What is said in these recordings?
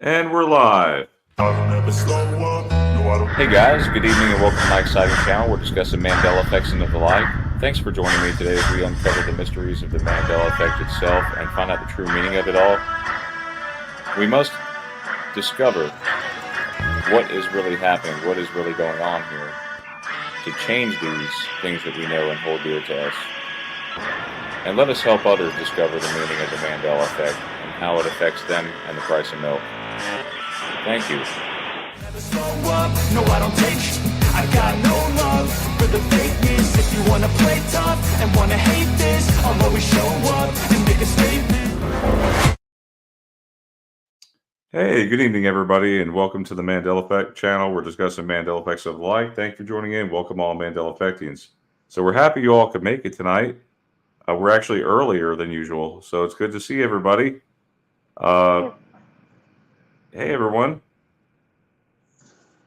And we're live. Hey guys, good evening and welcome to my exciting channel. We're discussing Mandela effects and the like. Thanks for joining me today as we uncover the mysteries of the Mandela effect itself and find out the true meaning of it all. We must discover what is really happening, what is really going on here, to change these things that we know and hold dear to us. And let us help others discover the meaning of the Mandela effect and how it affects them and the price of milk. Thank you. No, I don't take. I got no love for the fakeness. If you wanna play tough and wanna hate this, I'll always show up and make a statement. Hey, good evening, everybody, and welcome to the Mandela Effect channel. We're discussing Mandela effects of light. Thank you for joining in. Welcome all Mandela Effectians. So we're happy you all could make it tonight. We're actually earlier than usual, so it's good to see everybody. Hey, everyone.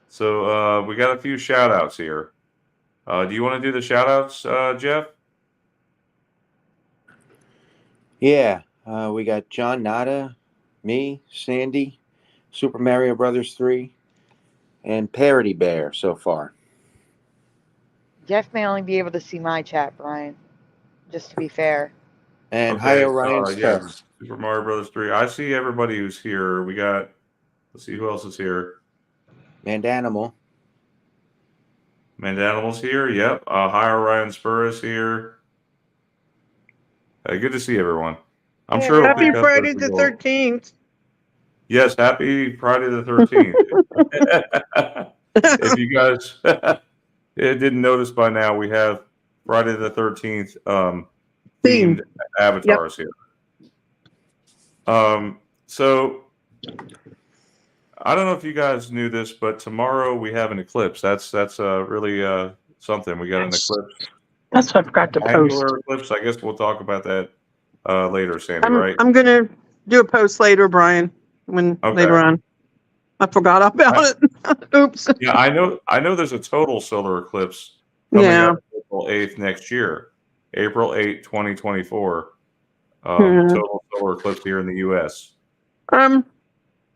So we got a few shout outs here. Do you want to do the shout outs, Jeff? Yeah, we got John Nada, me, Sandy, Super Mario Brothers 3, and Parody Bear so far. Jeff may only be able to see my chat, Brian, just to be fair. And hi, Orion Star. Yes, Super Mario Brothers 3. I see everybody who's here. We got, let's see who else is here. Mandanimal. Mandanimal's here. Yep. Hi, Orion Spur is here. Good to see everyone. I'm Hey, sure. Happy Friday the 13th. Yes, happy Friday the 13th. If you guys didn't notice by now, we have Friday the 13th themed avatars here. So I don't know if you guys knew this, but tomorrow we have an eclipse. That's really something. We got an eclipse. That's what I forgot to post. Angular eclipse. I guess we'll talk about that later, Sandy. Right? I'm gonna do a post later, Brian. Later on. I forgot about it. Oops. Yeah, I know. There's a total solar eclipse coming up April 8th next year. April 8th, 2024. Total solar eclipse here in the U.S. I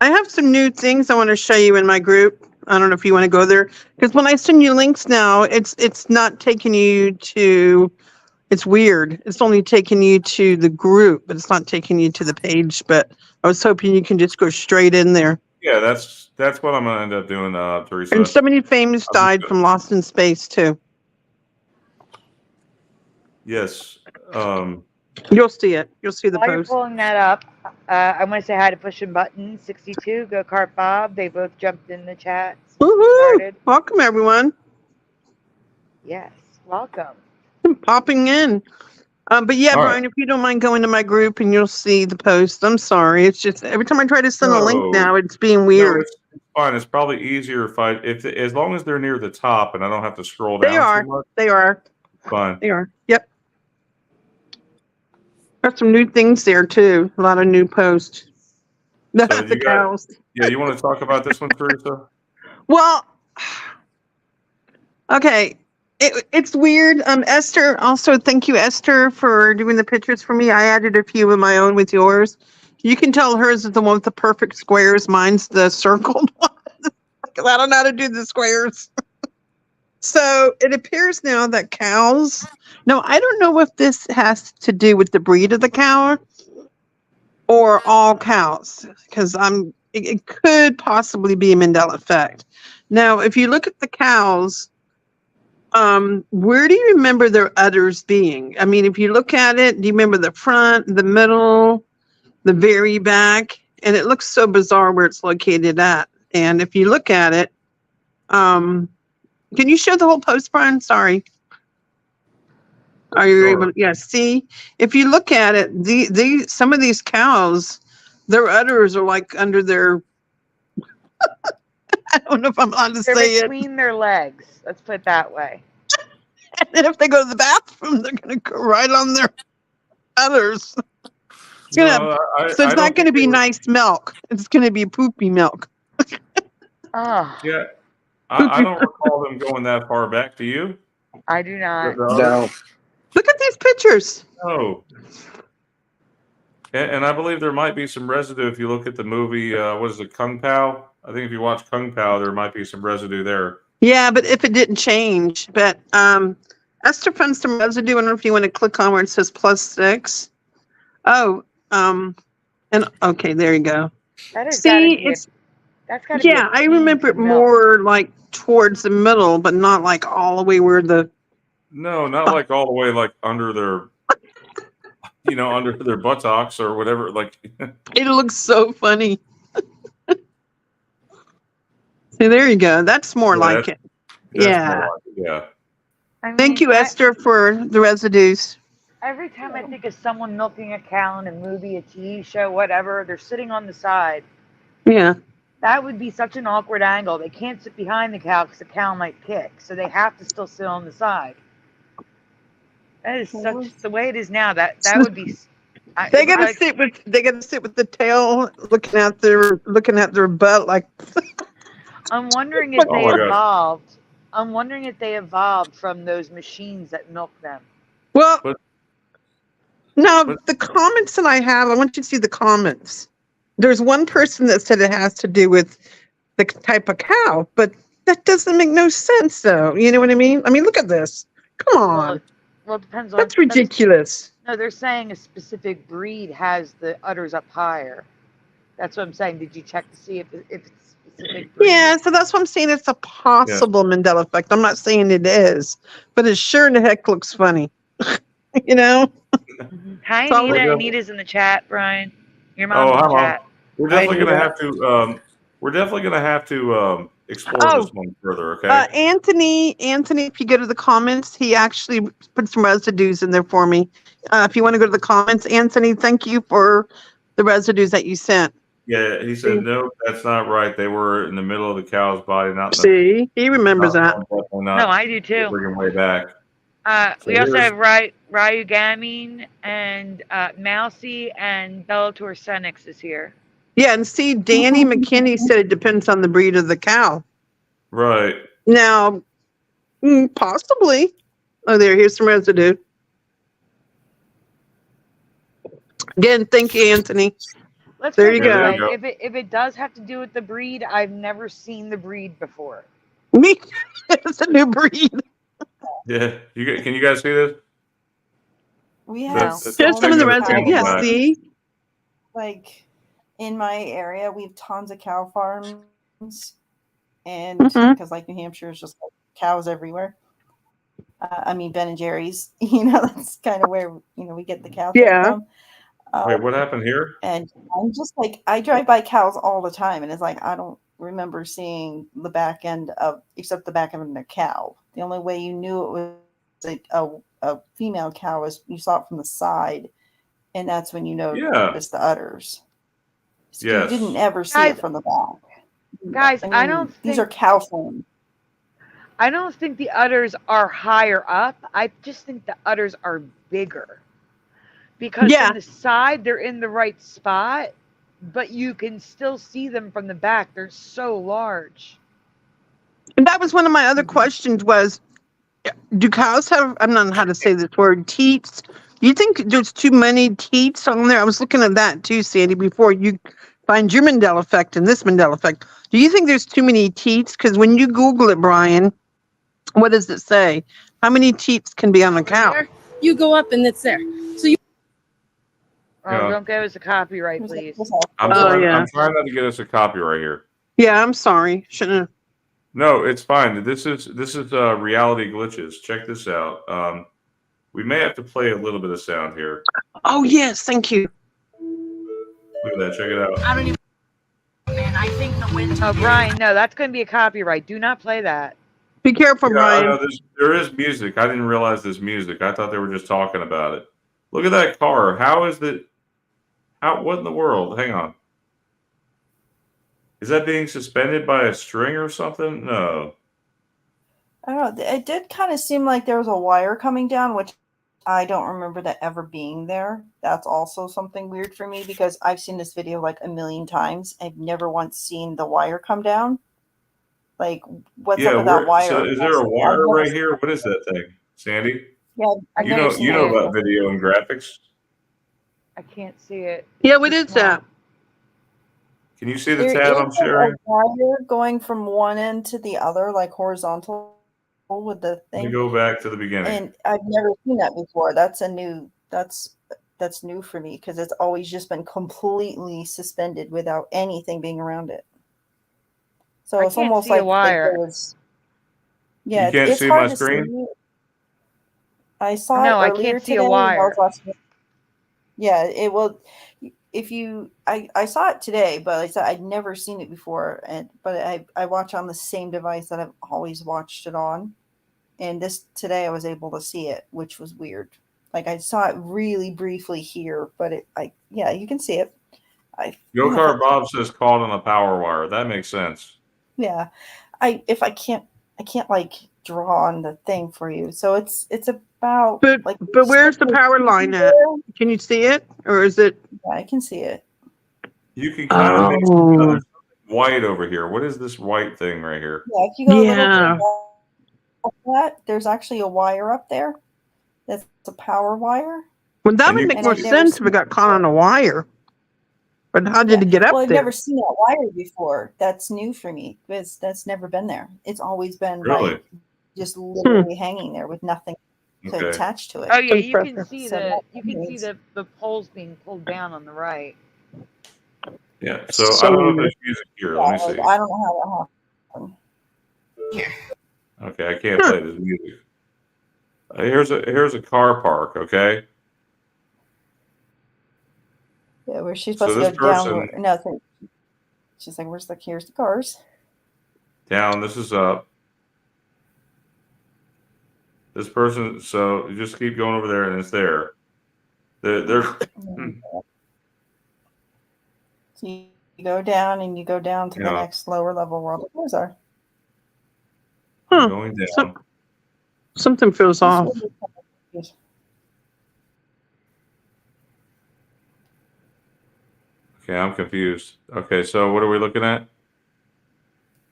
have some new things I want to show you in my group. I don't know if you want to go there, because when I send you links now, it's not taking you to. It's weird. It's only taking you to the group, but it's not taking you to the page. But I was hoping you can just go straight in there. Yeah, that's what I'm gonna end up doing, Teresa. And somebody famous died from Lost in Space too. Yes. You'll see it. You'll see the While you're post. pulling that up, I want to say hi to Pushing Button 62, Go Kart Bob. They both jumped in the chat. Woohoo! Welcome, everyone. Yes, welcome. Popping in. But yeah, All Brian, if you don't mind going to my group and you'll see the post. I'm sorry. It's just every time I try to send a link now, it's being weird. No, it's fine. It's probably easier if as long as they're near the top and I don't have to scroll down too much. They are. Fine. They are. Yep. Got some new things there too. A lot of new posts. So The cows. Yeah, you want to talk about this one, Teresa? Well, okay. It's weird. Esther, also thank you, Esther, for doing the pictures for me. I added a few of my own with yours. You can tell hers is the one with the perfect squares. Mine's the circled one. Because I don't know how to do the squares. So it appears now that cows. Now, I don't know if this has to do with the breed of the cow or all cows, because it could possibly be a Mandela effect. Now, if you look at the cows, where do you remember their udders being? I mean, if you look at it, do you remember the front, the middle, the very back? And it looks so bizarre where it's located at. And if you look at it, can you show the whole post, Brian? Sorry. Are you able to? Yeah, see, if you look at it, some of these cows, their udders are like under their, I don't know if I'm allowed to say it. Between their legs. Let's put it that way. And then if they go to the bathroom, they're going to go right on their udders. So it's not going to be nice milk. It's going to be poopy milk. Yeah. I don't recall them going that far back. Do you? I do not. No. Look at these pictures. No. And I believe there might be some residue if you look at the movie. What is it, Kung Pao? I think if you watch Kung Pao, there might be some residue there. Yeah, but if it didn't change, but Esther found some residue. I don't know if you want to click on where it says +6. Oh, and okay, there you go. That has got to See, be it's that's got to be. yeah, a I pain remember to it melt. more like towards the middle, but not like all the way where the. No, not like all the way like under their, under their buttocks or whatever. Like, It looks so funny. See, there you go. That's more Yeah, like it. that's Yeah. more like it, yeah. I mean, Thank you, Esther, for the residues. Every time I think of someone milking a cow in a movie, a TV show, whatever, they're sitting on the side. Yeah. That would be such an awkward angle. They can't sit behind the cow because the cow might kick, so they have to still sit on the side. That is such the way it is now. That would be. They gotta sit with the tail looking at their butt like. I'm wondering if Oh they my gosh. evolved. I'm wondering if they evolved from those machines that milk them. Well, But- now but- the comments that I have, I want you to see the comments. There's one person that said it has to do with the type of cow, but that doesn't make no sense, though. You know what I mean? I mean, look at this. Come on, Well, it depends on. that's ridiculous. No, they're saying a specific breed has the udders up higher. That's what I'm saying. Did you check to see if it's specific breed? Yeah, so that's what I'm saying. It's a possible Mandela effect. I'm not saying it is, but it sure in the heck looks funny. You know? Hi, So- Anita. Anita's in the chat, Brian. Your mom's Oh, in hi, the Mom. chat. We're definitely Anita. gonna have to. We're definitely gonna have to explore Oh. this one further. Okay. Anthony, if you go to the comments, he actually put some residues in there for me. If you want to go to the comments, Anthony, thank you for the residues that you sent. Yeah, he said no, that's not right. They were in the middle of the cow's body, not in the. See, he remembers that. Definitely No, not. I do too. Bring him way back. We So also here's- have Ryu Gamine and Mousy and Bellator Senix is here. Yeah, and see, Danny McKinney said it depends on the breed of the cow. Right. Now, possibly. Oh, here's some residue. Again, thank you, Anthony. Let's There put you it this go. way. If it does have to do with the breed, I've never seen the breed before. Me, it's a new breed. Yeah. Can you guys see this? We No. have Just Just some of the Bring residue. the Yeah, camera back. see? like in my area, we have tons of cow farms, and Mhm. because like New Hampshire is just like cows everywhere. I mean Ben and Jerry's, that's kind of where we get the cow thing Yeah. from. Wait, what happened here? And I'm just like, I drive by cows all the time, and it's like I don't remember seeing the back end except the back end of a cow. The only way you knew it was a female cow is you saw it from the side, and that's when you noticed the udders. So Yes. you didn't ever see Guys- it from the back. Guys, I mean, don't these think- are cow farms. I don't think the udders are higher up. I just think the udders are bigger. Because Yeah. from the side, they're in the right spot, but you can still see them from the back. They're so large. And that was one of my other questions was, do cows have, I don't know how to say this word, teats? Do you think there's too many teats on there? I was looking at that too, Sandy, before you find your Mandela effect and this Mandela effect. Do you think there's too many teats? Because when you Google it, Brian, what does it say? How many teats can be on a cow? There, you go up and it's there. So you Oh, Yeah. don't give us a copyright, please. I'm Oh, trying, yeah. I'm trying not to get us a copyright here. Yeah, I'm sorry. Shouldn't have. No, it's fine. This is reality glitches. Check this out. We may have to play a little bit of sound here. Oh, yes. Thank you. Look at that. Check it out. I don't even. Man, I think the wind. Oh, Brian, no, that's going to be a copyright. Do not play that. Be careful, Yeah, I Brian. know there is music. I didn't realize there's music. I thought they were just talking about it. Look at that car. How is that? What in the world? Hang on. Is that being suspended by a string or something? No. I don't know. It did kind of seem like there was a wire coming down, which I don't remember that ever being there. That's also something weird for me because I've seen this video like a million times. I've never once seen the wire come down. Like, what's up with that wire? So is there a wire right here? What is that thing, Sandy? Yeah, I've You never know, seen you know it. about video and graphics. I can't see it. Yeah, It's what too is small. that? Can you see the There tab is I'm sharing? a wire going from one end to the other, like horizontal with the Let me thing. go back to the beginning. And I've never seen that before. That's new for me because it's always just been completely suspended without anything being around it. So I it's can't almost see a like wire. there was. You Yeah, can't it's see my hard to screen? see. I saw it No, I earlier can't see today. a when I wire. was watching. Yeah, it will. If you, I saw it today, but like I said I'd never seen it before, but I watch on the same device that I've always watched it on, and this today I was able to see it, which was weird. Like I saw it really briefly here, but yeah, you can see it. Go Kart Bob says caught on a power wire. That makes sense. Yeah, I can't like draw on the thing for you, so it's about But like. where's the power line at? Can you see it, or is it? Yeah, I can see it. You can kind of make something Oh, there's something white over here. What is this white thing right here? Yeah, if you go a little yeah. bit that, there's actually a wire up there. That's a power wire. Well, that And would you make And more I've never sense if seen it got caught on a wire. But how did Yeah. it get Well, up I've there? never seen that wire before. That's new for me because that's never been there. It's always been Really? like just literally hanging there with nothing to Okay. attach to it. Oh yeah, you can Impressive. see So the poles being pulled down on the right. Yeah. So I don't know if there's music here. Let me like, see. I don't know how that happened. Okay, I can't play this music. Here's a car park. Okay. Yeah, where she's So supposed this to go down. person No, she's like, here's the cars. down. This is up. This person. So you just keep going over there, and it's there. There's. So you go down and you go down to the Yeah. next lower level where all the cars are. Huh. Going down. Something feels off. Okay, I'm confused. Okay, so what are we looking at?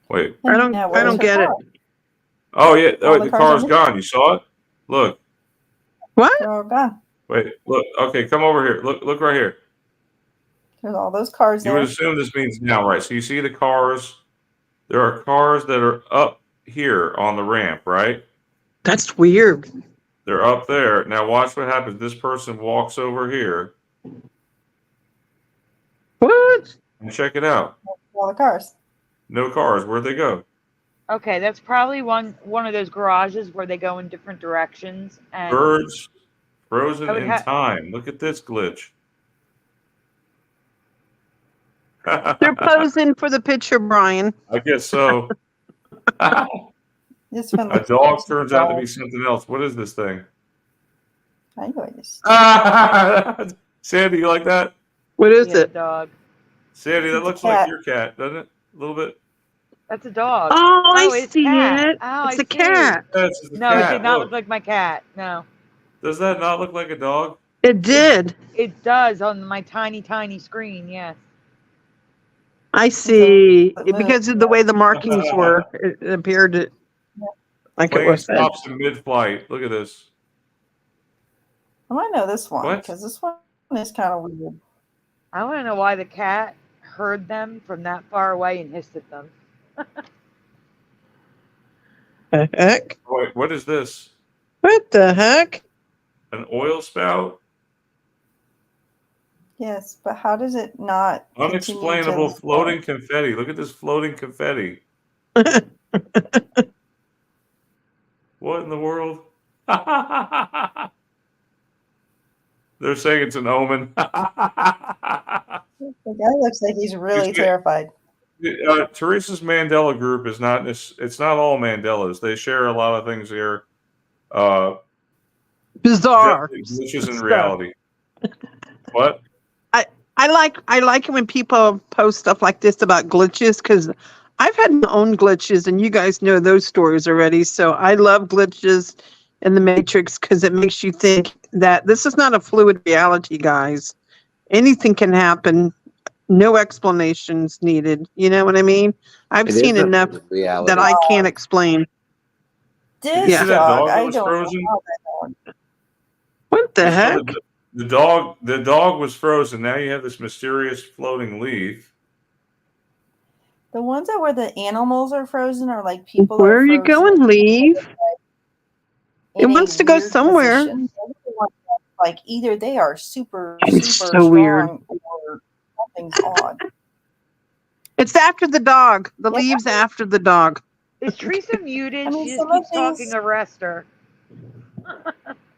Wait. I don't where's her get it. car? Oh yeah. Oh, All wait, the the cars car's are gone. You saw it? Look. What? They're all gone. Wait. Look. Okay, come over here. Look right here. There's all those cars You there. would assume this means now, right? So you see the cars. There are cars that are up here on the ramp, right? That's weird. They're up there. Now watch what happens. This person walks over here What? and check it out. All the cars. No cars. Where'd they go? Okay, that's probably one of those garages where they go in different directions and Birds frozen I would in time. Look at this glitch. They're posing for the picture, Brian. I guess so. This one A looks dog like turns out to be something else. What is this thing? I know it is. Sandy, you like that? What is yeah, it? dog. Sandy, that It's a looks like cat. your cat, doesn't it? A little bit. That's a dog. Oh, I it's see cat. it. Oh, It's I a see. cat. That's just a No, it cat. did not Look. look like my cat. No. Does that not look like a dog? It did. It does on my tiny screen, yes. I see. So, Because of the way the markings were, it appeared like it Plane was. stops in mid-flight. Look at this. I might know this one What? because this one is kind of weird. I want to know why the cat heard them from that far away and hissed at them. The heck? Wait, what is this? What the heck? An oil spout? Yes, but how does it not? continue Unexplainable to- floating confetti. Look at this floating confetti. What in the world? They're saying it's an omen. The guy looks like he's really terrified. Teresa's Mandela group is not. It's not all Mandelas. They share a lot of things here. Bizarre. Glitches in stuff. reality. What? I like it when people post stuff like this about glitches because I've had my own glitches and you guys know those stories already. So I love glitches in the Matrix because it makes you think that this is not a fluid reality, guys. Anything can happen. No explanations needed. You know what I mean? I've It seen is a enough reality. that I can't explain. This You see that dog, dog that I was don't frozen? know how that dog. What the heck? The dog was frozen. Now you have this mysterious floating leaf. The ones that where the animals are frozen are like people Where are are you frozen going, leave? It in a wants to go weird somewhere. position. Those are the ones that, like either they are super It's super so weird. strong or something's odd. It's after the dog. The Yeah. leaves after the dog. Is Teresa muted? I mean, She just some of keeps talking. these- Arrest her.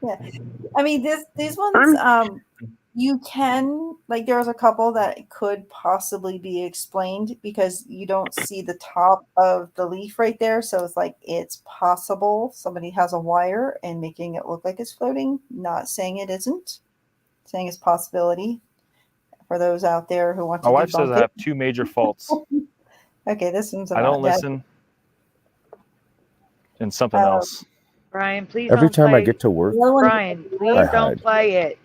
Yeah, I mean these ones you can like there's a couple that could possibly be explained because you don't see the top of the leaf right there, so it's like it's possible somebody has a wire and making it look like it's floating. Not saying it isn't, saying it's possibility for those out there who want to My wife says debunk I have two major faults. Okay, this one's I about don't that. listen, and something else. Brian, please Every don't time play. I get to work, The other one- Brian, please I don't hide. play it.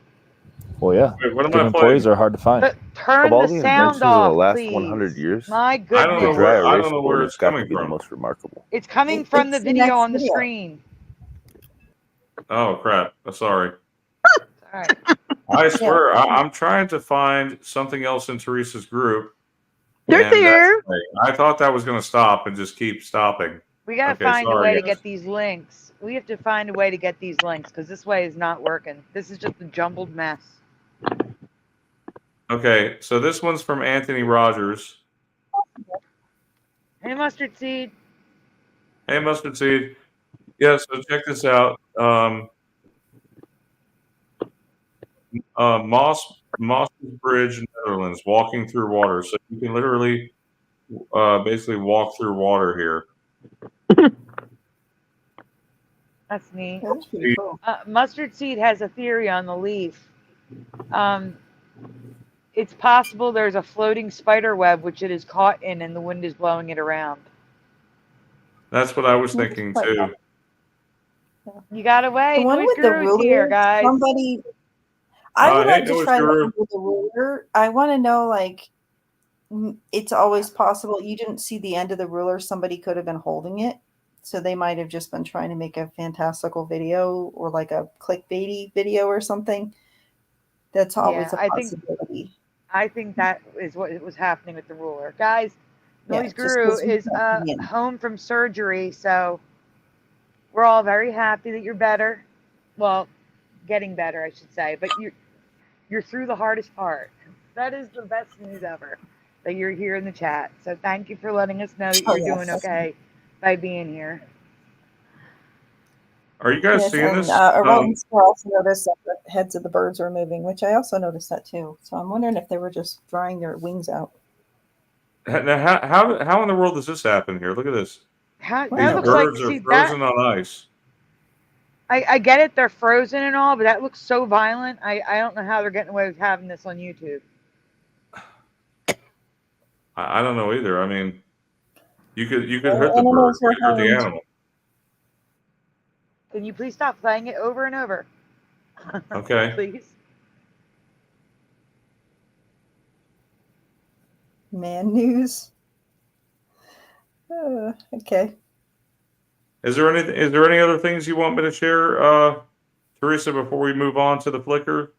Well, yeah. Wait, what am Good I employees playing? are hard to find. But turn Of all the the sound inventions of the off, last please. 100 years, My I goodness. don't the know dry where- I erase don't know board where has it's got coming to be from. the most remarkable. It's coming from the It's the video next on the video. screen. Oh crap! Sorry. All right. I swear, I'm trying to find something else in Teresa's group. They're and that's there. the thing. I thought that was going to stop and just keep stopping. We got to Okay, find a sorry, way to guys. get these links. We have to find a way to get these links because this way is not working. This is just a jumbled mess. Okay, so this one's from Anthony Rogers. Hey, Mustard Seed. Hey, Mustard Seed. Yeah, so check this out. Moss Bridge, Netherlands, walking through water. So you can literally basically walk through water here. That's neat. That's pretty cool. Mustard Seed has a theory on the leaf. It's possible there's a floating spider web which it is caught in and the wind is blowing it around. That's what I was thinking too. You got away. The one Noise with the Guru's ruler, here, guys. somebody. I would Hey, like to Noise try Guru. that with the ruler. I want to know, like, it's always possible. You didn't see the end of the ruler. Somebody could have been holding it, so they might have just been trying to make a fantastical video or like a clickbaity video or something. That's always a possibility. I think that is what was happening with the ruler, guys. Yeah, Noise just Guru 'cause we is can't see him. home from surgery, so we're all very happy that you're better. Well, getting better, I should say. But you're through the hardest part. That is the best news ever, that you're here in the chat. So thank you for letting us know that Oh, you're yes. doing okay by being here. Are you guys Yes, seeing and this? Roland also noticed that the heads of the birds are moving, which I also noticed that too. So I'm wondering if they were just drying their wings out. Now, how in the world does this happen here? Look at this. That These looks like, birds are see, frozen on ice. I get it, they're frozen and all, but that looks so violent. I don't know how they're getting away with having this on YouTube. I don't know either. I mean, you could Well, hurt the bird, animals you are could hurt the harmed. animal. Can you please stop playing it over and over? Okay. Please. Man news. Okay. Is there any other things you want me to share, Teresa, before we move on to the Flickr?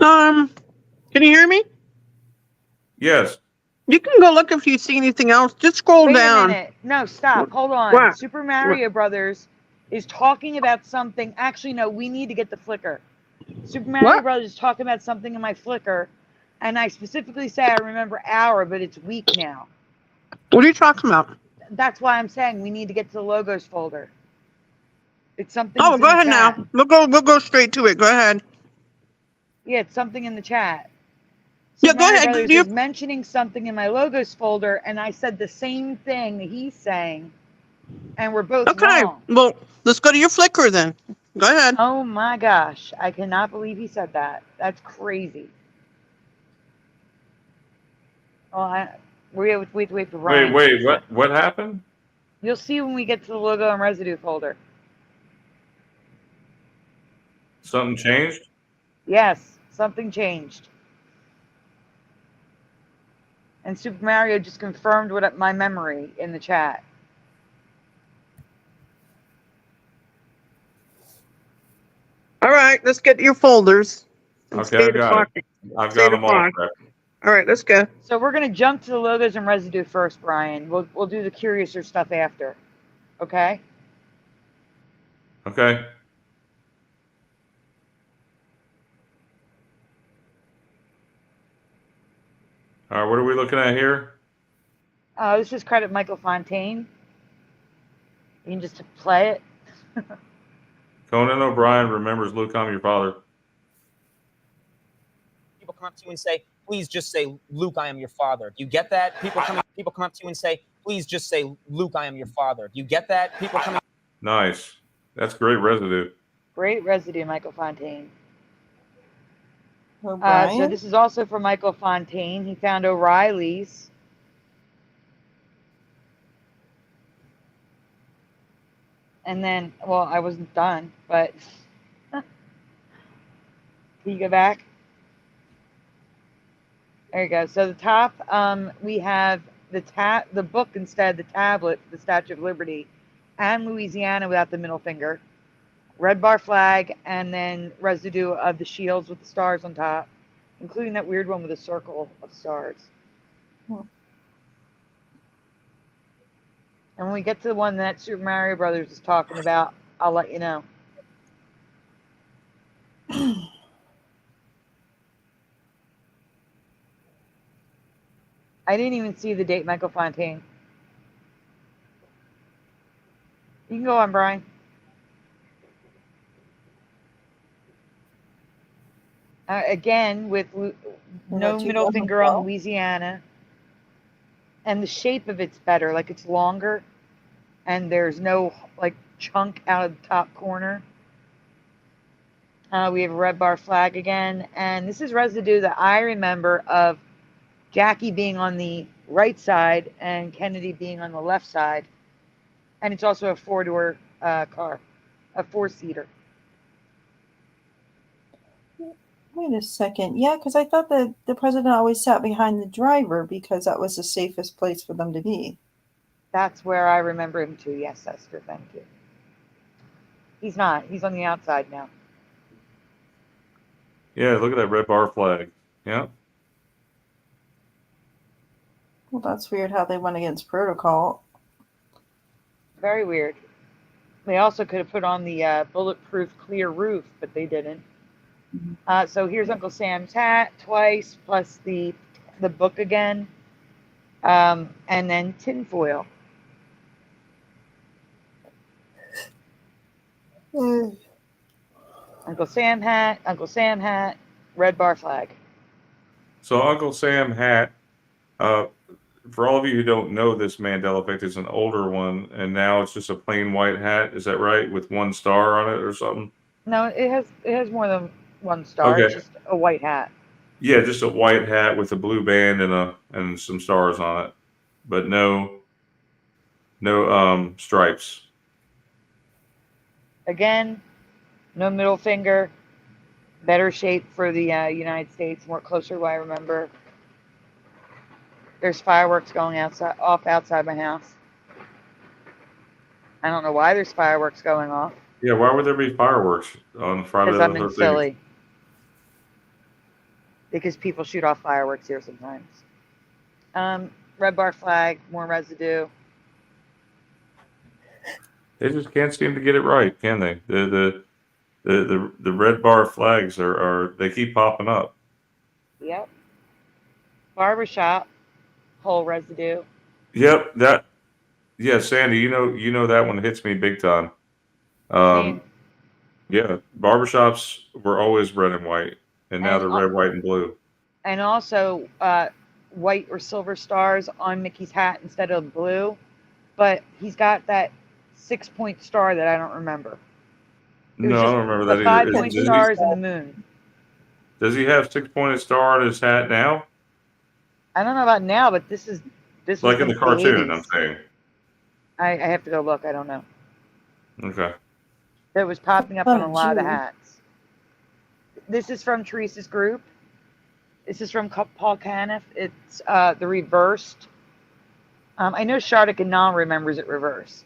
Can you hear me? Yes. You can go look if you see anything else. Just scroll Wait down. a minute. No, stop. Hold on. What? Super Mario Brothers is talking about something. Actually, no, we need to get the Flickr. Super Mario What? Brothers is talking about something in my Flickr, and I specifically say I remember hour, but it's week now. What are you talking about? That's why I'm saying we need to get to the logos folder. It's something. Oh, that's go in the ahead chat. now. We'll go straight to it. Go ahead. Yeah, it's something in the chat. Yeah, Super go Mario ahead. Brothers You- is mentioning something in my logos folder, and I said the same thing that he's saying, and we're both Okay. wrong. Well, let's go to your Flickr then. Go ahead. Oh my gosh, I cannot believe he said that. That's crazy. Well, we have to wait for Ryan. Wait. What happened? You'll see when we get to the logo and residue folder. Something changed? Yes, something changed. And Super Mario just confirmed what my memory in the chat. All right, let's get your folders. It's Okay, I 8 got o'clock. it. I've It's got 8 them all o'clock. correct. All right, let's go. So we're gonna jump to the logos and residue first, Brian. We'll do the curiouser stuff after. Okay? Okay. All right, what are we looking at here? This is credit Michael Fontaine. You can just play it. Conan O'Brien remembers Luke, I'm your father. People come up to you and say, please just say, Luke, I am your father. Do you get that? People come up to you and say, please just say, Luke, I am your father. Do you get that? People come. Nice. That's great residue. Great residue, Michael Fontaine. O'Brien. So this is also for Michael Fontaine. He found O'Reilly's. And then, well, I wasn't done, but can you go back? There you go. So the top, we have the book instead, the tablet, the Statue of Liberty, and Louisiana without the middle finger. Red bar flag, and then residue of the shields with the stars on top, including that weird one with a circle of stars. And when we get to the one that Super Mario Brothers is talking about, I'll let you know. I didn't even see the date, Michael Fontaine. You can go on, Brian. Again, with no middle finger on Louisiana. And the shape of it's better, like it's longer. And there's no like chunk out of the top corner. We have a red bar flag again. And this is residue that I remember of Jackie being on the right side and Kennedy being on the left side. And it's also a four-door car, a four-seater. Wait a second. Yeah, because I thought that the president always sat behind the driver because that was the safest place for them to be. That's where I remember him too. Yes, Esther, thank you. He's not. He's on the outside now. Yeah, look at that red bar flag. Yeah. Well, that's weird how they went against protocol. Very weird. They also could have put on the bulletproof clear roof, but they didn't. So here's Uncle Sam's hat twice, plus the book again, and then tinfoil. Uncle Sam hat, red bar flag. So Uncle Sam hat, for all of you who don't know, this Mandela effect is an older one, and now it's just a plain white hat. Is that right? With one star on it or something? No, it has more than one star. Okay. It's just a white hat. Yeah, just a white hat with a blue band and some stars on it, but no stripes. Again, no middle finger. Better shape for the United States, more closer to what I remember. There's fireworks going off outside my house. I don't know why there's fireworks going off. Yeah, why would there be fireworks on Friday Because the I'm in 13th? Philly. Because people shoot off fireworks here sometimes. Red bar flag, more residue. They just can't seem to get it right, can they? The red bar flags are they keep popping up. Yep. Barbershop, whole residue. Yep, Sandy, you know that one hits me big time. Yeah, barbershops were always red and white, and now they're red, white, and blue. And also white or silver stars on Mickey's hat instead of blue. But he's got that 6-point star that I don't remember. No, I don't remember that either. 5-point stars and the moon. Does he have 6-pointed star on his hat now? I don't know about now, but this is like in the cartoon. 80s. I'm saying. I have to go look. I don't know. Okay. That was popping up on a lot of the hats. This is from Teresa's group. This is from Paul Caniff. It's the reversed. I know Shardik and Nam remembers it reversed.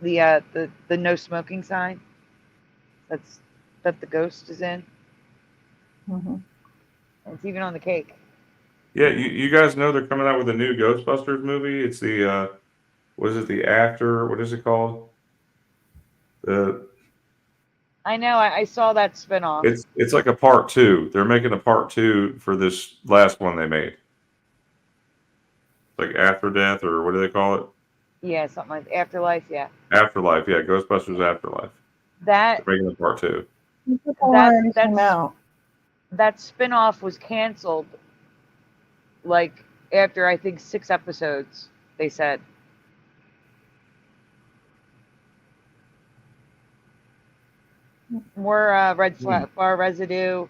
The no smoking sign. That the ghost is in. Mhm. It's even on the cake. Yeah, you guys know they're coming out with a new Ghostbusters movie. It's the what is it? The After. What is it called? The I know. I saw that spinoff. it's like a part two. They're making a part two for this last one they made. Like After Death, or what do they call it? Yeah, something like Afterlife. Yeah, Afterlife. Yeah, Ghostbusters Afterlife. that They're making a part two. That that already came that's out. that spinoff was canceled. Like after I think 6 episodes, they said. More red bar residue,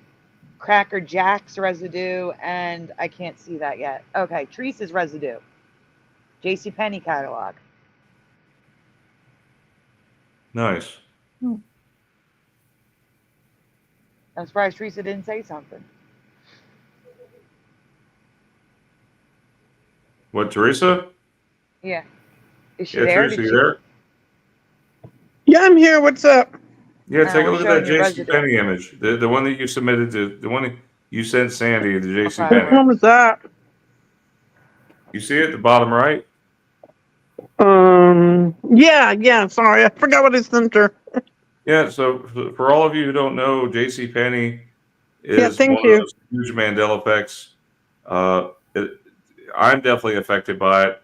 Cracker Jack's residue, and I can't see that yet. Okay, Teresa's residue. JCPenney catalog. Nice. I'm surprised Teresa didn't say something. What, Teresa? Yeah. Is she Yeah, there? Teresa, Did you she? there? Yeah, I'm here. What's up? Yeah, take a We're look at showing that your JC residue. Penney image. The one that you submitted to the one that you sent Sandy to JC Okay. Penney. What was that? You see it at the bottom right? Yeah. Sorry, I forgot what I sent her. Yeah, so for all of you who don't know, JC Penney Yeah, is thank one of you. those huge Mandela effects. It, I'm definitely affected by it.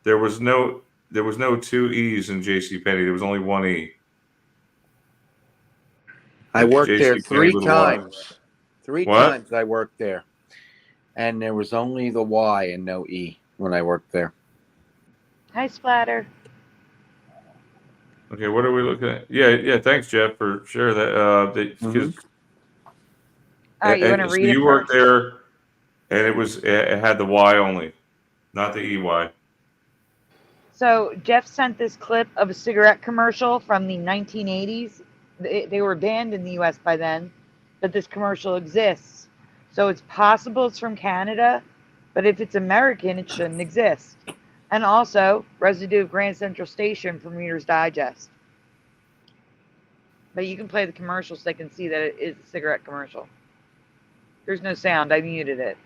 There was no two E's in JC Penney. There was only one E. I worked there JC Penney three with a Y. times. Three What? times I worked there. And there was only the Y and no E when I worked there. Hi, Splatter. Okay, what are we looking at? Yeah. Thanks, Jeff, for sharing that. Because All right, you want to so read it you worked first? there, and it had the Y only, not the EY. So Jeff sent this clip of a cigarette commercial from the 1980s. They were banned in the U.S. by then, but this commercial exists. So it's possible it's from Canada, but if it's American, it shouldn't exist. And also, residue of Grand Central Station from Reader's Digest. But you can play the commercial so they can see that it is a cigarette commercial. There's no sound. I muted it.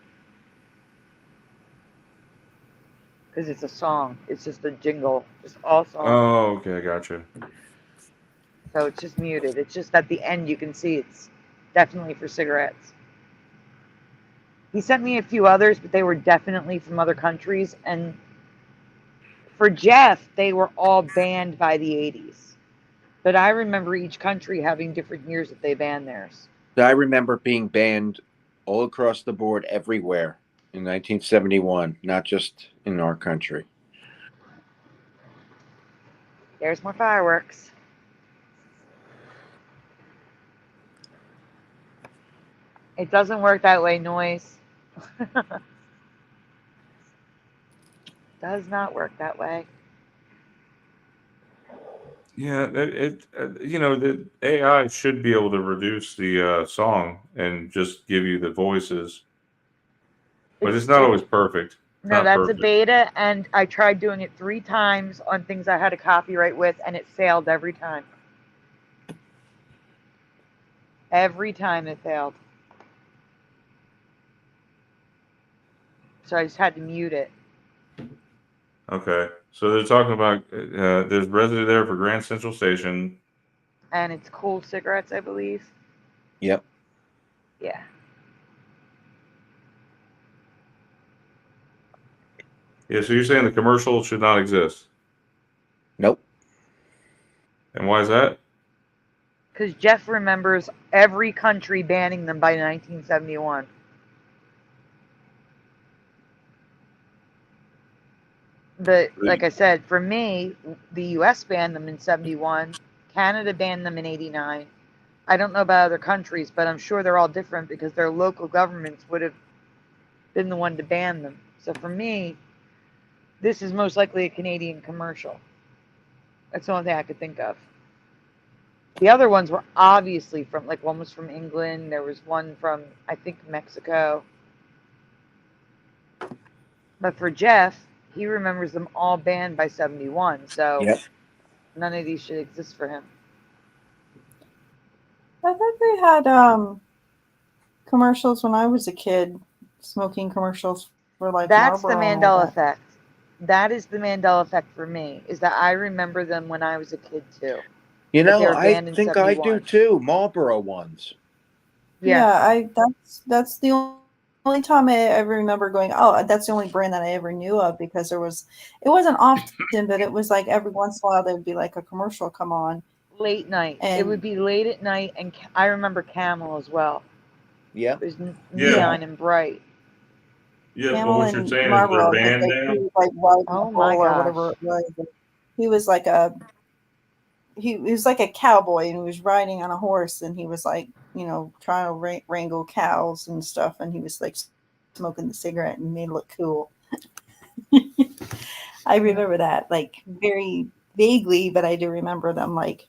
Because it's a song. It's just a jingle. Just all songs. Oh, okay, I gotcha. So it's just muted. It's just at the end you can see it's definitely for cigarettes. He sent me a few others, but they were definitely from other countries. And for Jeff, they were all banned by the 80s. But I remember each country having different years that they banned theirs. I remember being banned all across the board everywhere in 1971, not just in our country. There's more fireworks. It doesn't work that way, noise. Does not work that way. Yeah, the AI should be able to reduce the song and just give you the voices, but it's not always perfect. No, Not that's a perfect. beta, and I tried doing it 3 times on things I had a copyright with, and it failed every time. Every time it failed. So I just had to mute it. Okay, so they're talking about there's residue there for Grand Central Station. And it's Cool Cigarettes, I believe. Yep. Yeah. Yeah, so you're saying the commercial should not exist? Nope. And why is that? Because Jeff remembers every country banning them by 1971. But like I said, for me, the US banned them in 71, Canada banned them in 89. I don't know about other countries, but I'm sure they're all different because their local governments would have been the one to ban them. So for me, this is most likely a Canadian commercial. That's the only thing I could think of. The other ones were obviously from, like, one was from England. There was one from, I think, Mexico. But for Jeff, he remembers them all banned by 71. So Yep. none of these should exist for him. I thought they had commercials when I was a kid. Smoking commercials for like That's the Marlboro and all Mandela that. effect. That is the Mandela effect for me, is that I remember them when I was a kid too. You But they know, were I banned in think I do 71. too. Marlboro ones. Yeah. Yeah, that's the only time I ever remember going, oh, that's the only brand that I ever knew of, because it wasn't often, but it was like every once in a while there would be like a commercial come on. Late night. It And would be late at night, and I remember Camel as well. Yeah. It was Yeah. neon and bright. Yeah. Well, Camel what you're and saying is they're Marlboro, like banned he now. was like riding Oh a my bull or gosh. whatever it was. And he was like he was like a cowboy, and he was riding on a horse, and he was like, trying to wrangle cows and stuff, and he was like smoking the cigarette and made it look cool. I remember that like very vaguely, but I do remember them like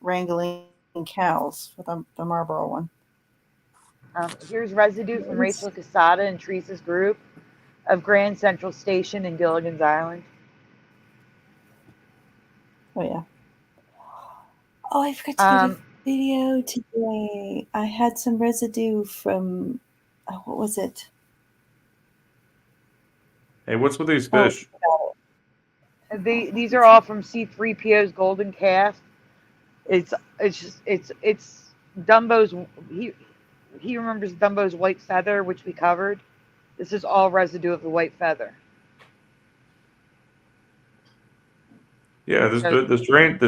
wrangling cows for the Marlboro one. Here's residue from Rachel Casada and Teresa's group of Grand Central Station in Gilligan's Island. Oh yeah. Oh, I forgot to do the video today. I had some residue from what was it? Hey, what's with these Oh, fish? These are all from C3PO's Golden Cast. It's Dumbo's. He remembers Dumbo's white feather, which we covered. This is all residue of the white feather. Yeah, the strange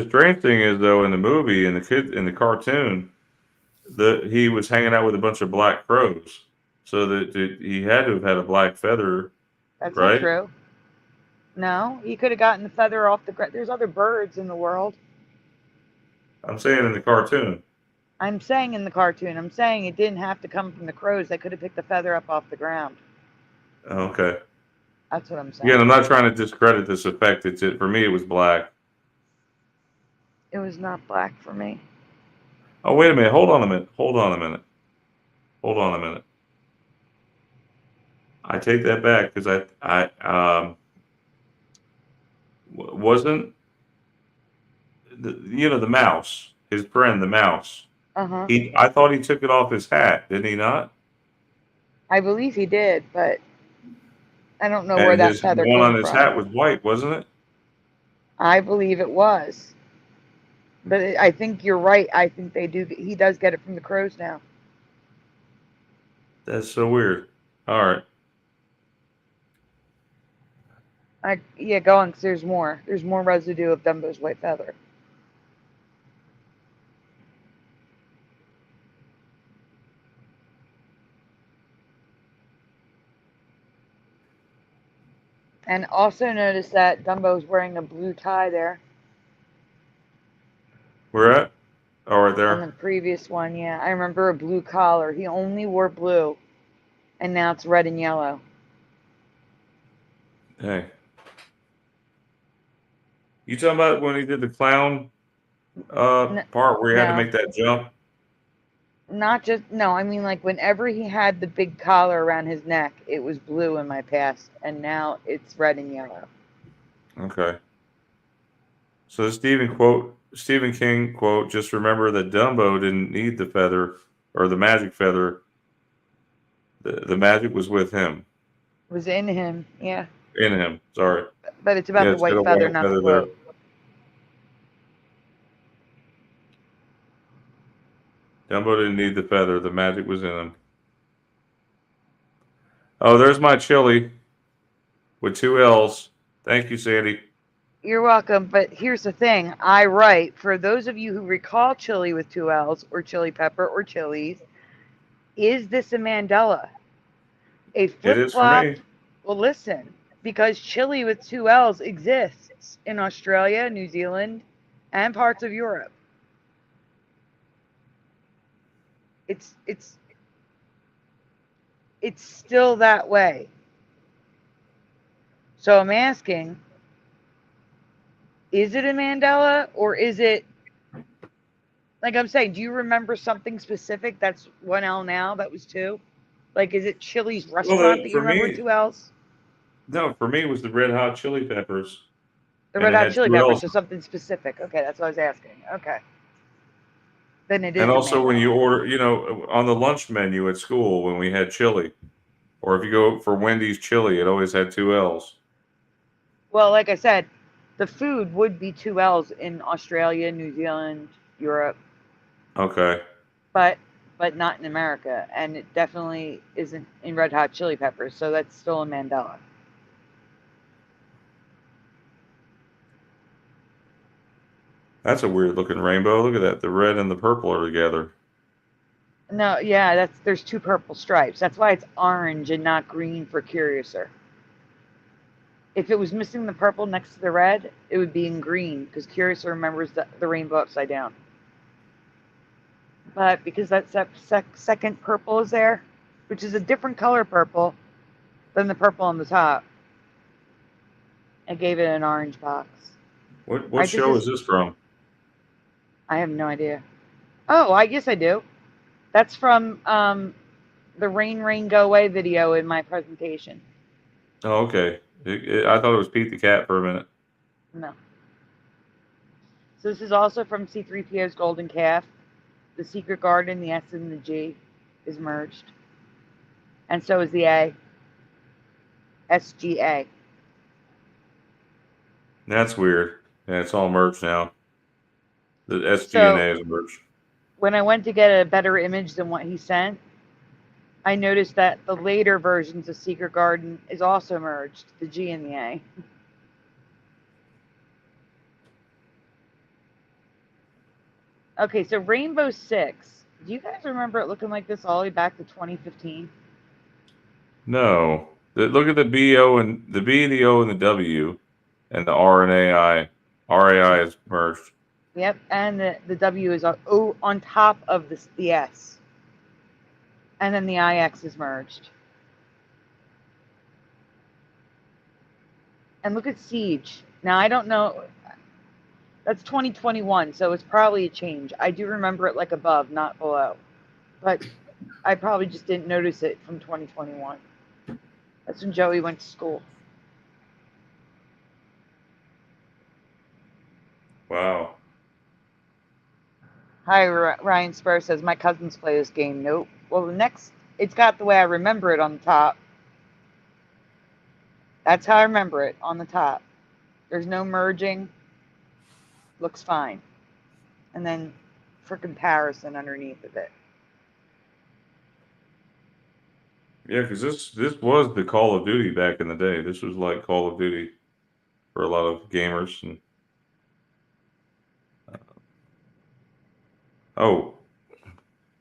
thing is though in the movie in the cartoon, he was hanging out with a bunch of black crows, so that he had to have had a black feather, That's right? not true. No, he could have gotten the feather off the ground. There's other birds in the world. I'm saying in the cartoon. I'm saying in the cartoon. I'm saying it didn't have to come from the crows. They could have picked the feather up off the ground. Okay. That's what I'm saying. Again, I'm not trying to discredit this effect. For me, it was black. It was not black for me. Oh, wait a minute. Hold on a minute. I take that back because wasn't the mouse, his friend, the mouse. Uh-huh. I thought he took it off his hat, didn't he not? I believe he did, but I don't know where And that his feather one on came his from. hat was white, wasn't it? I believe it was. But I think you're right. I think they do. He does get it from the crows now. That's so weird. All right. Yeah, go on, 'cause there's more. There's more residue of Dumbo's white feather. And also notice that Dumbo's wearing a blue tie there. Where at? Oh, right On there. the previous one, yeah. I remember a blue collar. He only wore blue, and now it's red and yellow. Hey. You talking about when he did the clown part where he had to No. make that jump? Not just, no, I mean like whenever he had the big collar around his neck, it was blue in my past, and now it's red and yellow. Okay. So the Stephen King quote, just remember that Dumbo didn't need the feather or the magic feather. The magic was with him. It was in him, yeah. In him, sorry. But it's about the it's got white a feather, not the blue. there. Dumbo didn't need the feather. The magic was in him. Oh, there's my chili with 2 L's. Thank you, Sandy. You're welcome, but here's the thing. I write, for those of you who recall chili with 2 L's, or chili pepper, or chilies, is this a Mandela? A It is for flip-flop? me. Well, listen, because chili with 2 L's exists in Australia, New Zealand, and parts of Europe. It's still that way. So I'm asking, is it a Mandela, or is it, like I'm saying, do you remember something specific that's 1 L now that was 2? Like, is it Chili's restaurant that you for remember with me, 2 L's? no, for me it was the Red Hot Chili Peppers. The And Red it Hot had Chili 2 Peppers, L's. so something specific. Okay, that's what I was asking. Okay. than it is And in also when Mandela. you order, on the lunch menu at school when we had chili, or if you go for Wendy's chili, it always had two L's. Well, like I said, the food would be two L's in Australia, New Zealand, Europe, Okay. but not in America, and it definitely isn't in Red Hot Chili Peppers. So that's still in Mandela. That's a weird looking rainbow. Look at that. The red and the purple are together. No, yeah, there's two purple stripes. That's why it's orange and not green for Curiouser. If it was missing the purple next to the red, it would be in green because Curiouser remembers the rainbow upside down. But because that second purple is there, which is a different color purple than the purple on the top, I gave it an orange box. What show is this from? I have no idea. Oh, I guess I do. That's from the Rain Rain Go Away video in my presentation. Oh, okay. I thought it was Pete the Cat for a minute. No. So this is also from C-3PO's Golden Calf. The Secret Garden, the S and the G is merged. And so is the A. SGA. That's weird. Yeah, it's all merged now. The SG So- and A is merged. When I went to get a better image than what he sent, I noticed that the later versions of Secret Garden is also merged, the G and the A. Okay, so Rainbow Six. Do you guys remember it looking like this all the way back to 2015? No. Look at the B, O, and the B, the O, and the W, and the R and AI. RAI is merged. Yep, and the W is on top of the S. And then the IX is merged. And look at Siege. Now, I don't know. That's 2021, so it's probably a change. I do remember it like above, not below. But I probably just didn't notice it from 2021. That's when Joey went to school. Wow. Hi, Ryan Spur says, my cousins play this game. Nope. Well, it's got the way I remember it on the top. That's how I remember it, on the top. There's no merging. Looks fine. And then for comparison underneath of it. Yeah, because this was the Call of Duty back in the day. This was like Call of Duty for a lot of gamers. And oh,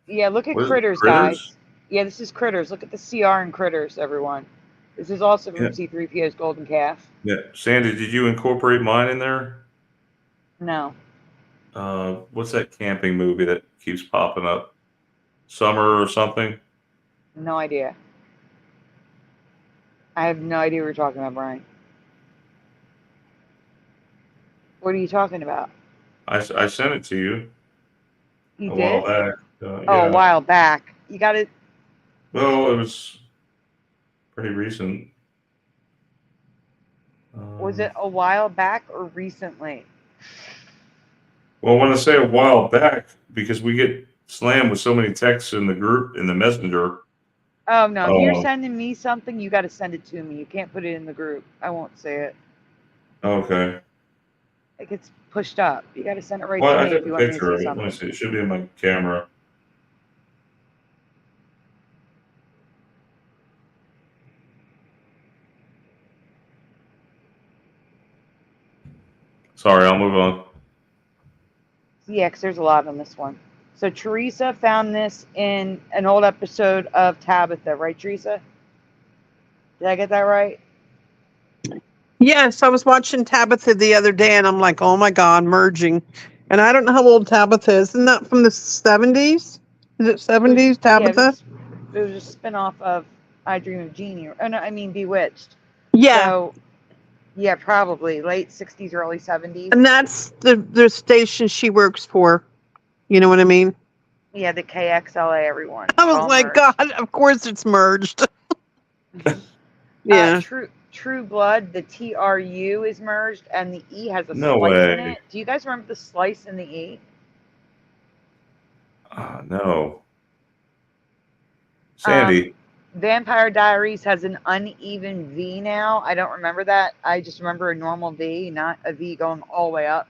Yeah, look at what is it, Critters, Critters? guys. Yeah, this is Critters. Look at the CR in Critters, everyone. This is also from Yeah. C-3PO's Golden Calf. Yeah, Sandy, did you incorporate mine in there? No. What's that camping movie that keeps popping up? Summer or something? No idea. I have no idea what you're talking about, Brian. What are you talking about? I sent it to you You a did? while back. Oh, yeah. a while back. You got it. Well, it was pretty recent. Was it a while back or recently? Well, when I say a while back, because we get slammed with so many texts in the group, in the messenger. Oh, no. If you're Oh. sending me something, you got to send it to me. You can't put it in the group. I won't say it. Okay. It gets pushed up. You got to send it right Well, to I me took if a you want me to picture of see it. Let me something. see. It should be in my camera. Sorry, I'll move on. Yeah, because there's a lot on this one. So Teresa found this in an old episode of Tabitha, right, Teresa? Did I get that right? Yes, I was watching Tabitha the other day and I'm like, oh my God, merging. And I don't know how old Tabitha is. Isn't that from the 70s? Is it 70s, Tabitha? Yeah, it was a spinoff of I Dream of Jeannie. Oh, no, I mean Bewitched. Yeah. So, yeah, probably late 60s, early 70s. And that's the station she works for. You know what I mean? Yeah, the KXLA, everyone. I It's was all like, merged. God, of course it's merged. Yeah. True Blood, the TRU is merged, and the E has a No slice in way. it. Do you guys remember the slice in the E? No. Um, Sandy. Vampire Diaries has an uneven V now. I don't remember that. I just remember a normal V, not a V going all the way up.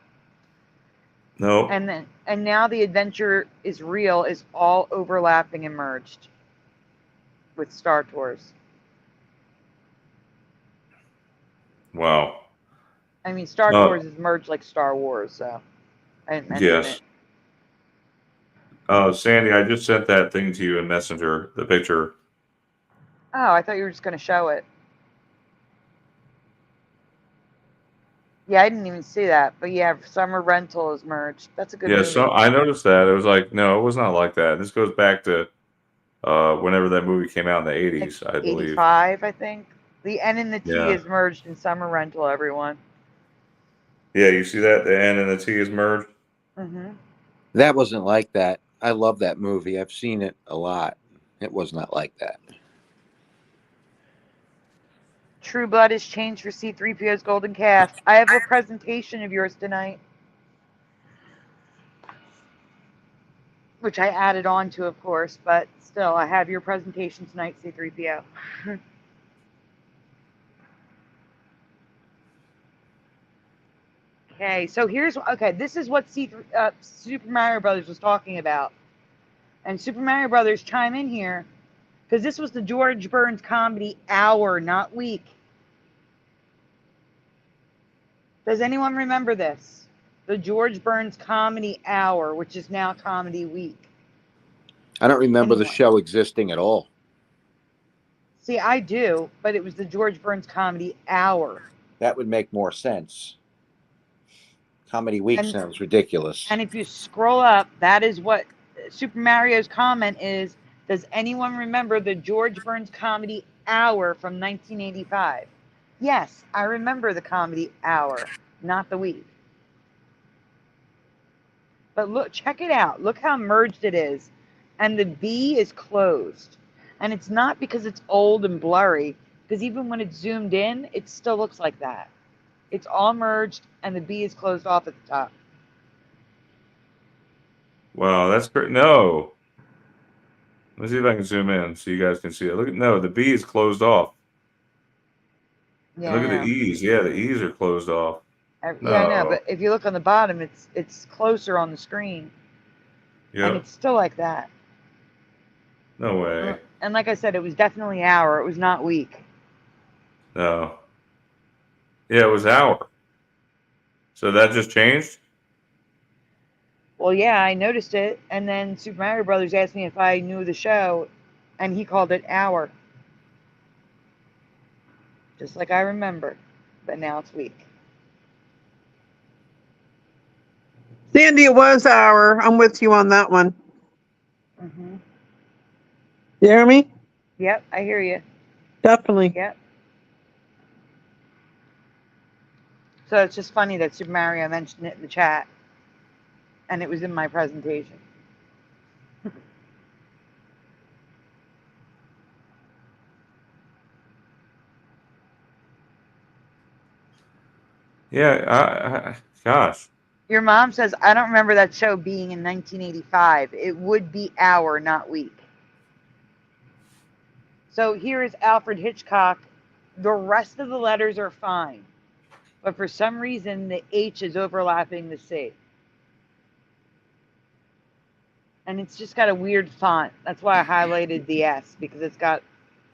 No. And now the adventure is real is all overlapping and merged with Star Tours. Wow. I mean, Star Tours is merged like Star Wars, so I didn't mention Yes. it. Sandy, I just sent that thing to you in Messenger, the picture. Oh, I thought you were just going to show it. Yeah, I didn't even see that. But yeah, Summer Rental is merged. That's a good Yeah, movie. so I noticed that. It was like, no, it was not like that. This goes back to whenever that movie came out in the 80s, I believe. 85, I think. The N and the T Yeah. is merged in Summer Rental, everyone. Yeah, you see that? The N and the T is merged. Mm-hmm. That wasn't like that. I love that movie. I've seen it a lot. It was not like that. True Blood is changed for C-3PO's Golden Calf. I have a presentation of yours tonight, which I added on to, of course, but still, I have your presentation tonight, C-3PO. Okay, so this is what Super Mario Brothers was talking about. And Super Mario Brothers chime in here, because this was the George Burns comedy hour, not week. Does anyone remember this? The George Burns comedy hour, which is now comedy week. I don't remember the Anyone? show existing at all. See, I do, but it was the George Burns comedy hour. That would make more sense. Comedy Week sounds ridiculous. And if you scroll up, that is what Super Mario's comment is. Does anyone remember the George Burns comedy hour from 1985? Yes, I remember the comedy hour, not the week. But look, check it out. Look how merged it is. And the B is closed. And it's not because it's old and blurry, because even when it's zoomed in, it still looks like that. It's all merged and the B is closed off at the top. Wow, that's great. No. Let's see if I can zoom in so you guys can see it. Look at the B is closed off. Yeah, And look I at the know. E's. Yeah, the E's are closed off. Yeah, I know. No. But if you look on the bottom, it's closer on the screen. And Yep. it's still like that. No way. And like I said, it was definitely hour. It was not week. No. Yeah, it was hour. So that just changed? Well, yeah, I noticed it. And then Super Mario Brothers asked me if I knew the show, and he called it hour. Just like I remember. But now it's week. Sandy, it was hour. I'm with you on that one. Mm-hmm. You hear me? Yep, I hear you. Definitely. Yep. So it's just funny that Super Mario mentioned it in the chat, and it was in my presentation. Yeah, gosh. Your mom says, I don't remember that show being in 1985. It would be hour, not week. So here is Alfred Hitchcock. The rest of the letters are fine. But for some reason, the H is overlapping the C. And it's just got a weird font. That's why I highlighted the S, because it's got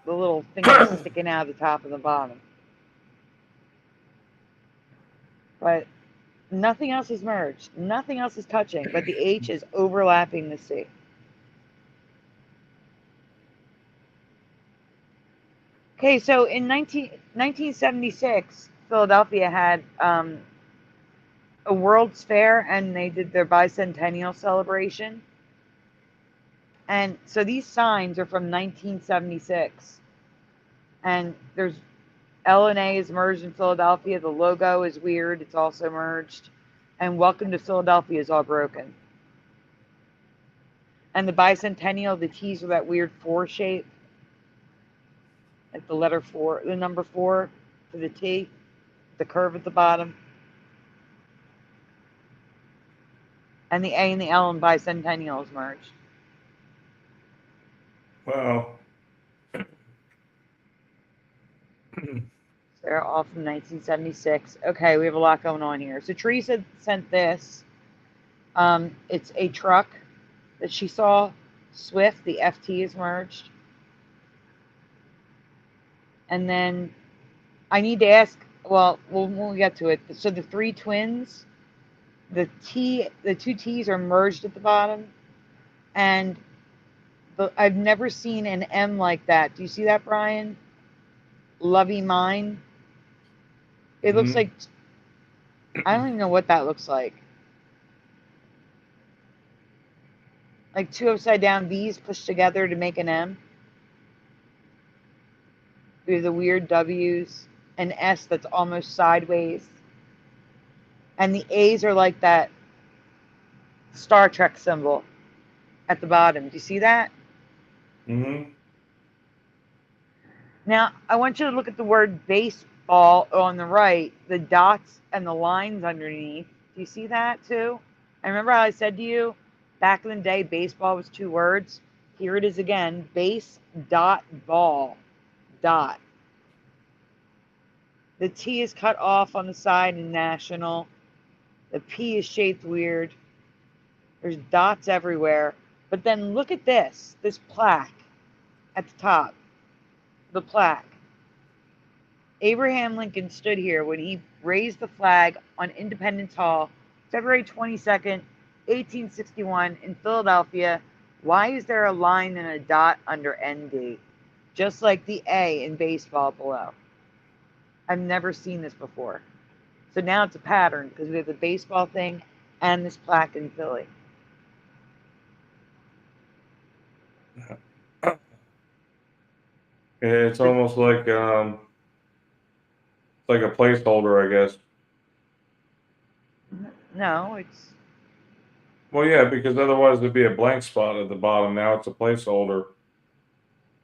the little fingers sticking out of the top and the bottom. But nothing else is merged. Nothing else is touching, but the H is overlapping the C. Okay, so in 1976, Philadelphia had a World's Fair, and they did their bicentennial celebration. And so these signs are from 1976. And there's L&A is merged in Philadelphia. The logo is weird. It's also merged. And Welcome to Philadelphia is all broken. And the bicentennial, the T's are that weird 4 shape. Like the letter 4, the number 4 for the T, the curve at the bottom. And the A and the L in bicentennials merged. Wow. They're all from 1976. Okay, we have a lot going on here. So Teresa sent this. It's a truck that she saw. Swift, the FT is merged. And then I need to ask, well, we'll get to it. So the three twins, the two T's are merged at the bottom. And I've never seen an M like that. Do you see that, Brian? Lovey Mine. It looks like, I don't even know what that looks like. Like two upside down V's pushed together to make an M. We have the weird W's, an S that's almost sideways. And the A's are like that Star Trek symbol at the bottom. Do you see that? Mm-hmm. Now, I want you to look at the word baseball on the right, the dots and the lines underneath. Do you see that too? I remember how I said to you, back in the day, baseball was two words. Here it is again, base dot ball dot. The T is cut off on the side in national. The P is shaped weird. There's dots everywhere. But then look at this plaque at the top. The plaque. Abraham Lincoln stood here when he raised the flag on Independence Hall, February 22nd, 1861, in Philadelphia. Why is there a line and a dot under ND? Just like the A in baseball below. I've never seen this before. So now it's a pattern because we have the baseball thing and this plaque in Philly. It's almost like a placeholder, I guess. No, it's Well, yeah, because otherwise there'd be a blank spot at the bottom. Now it's a placeholder.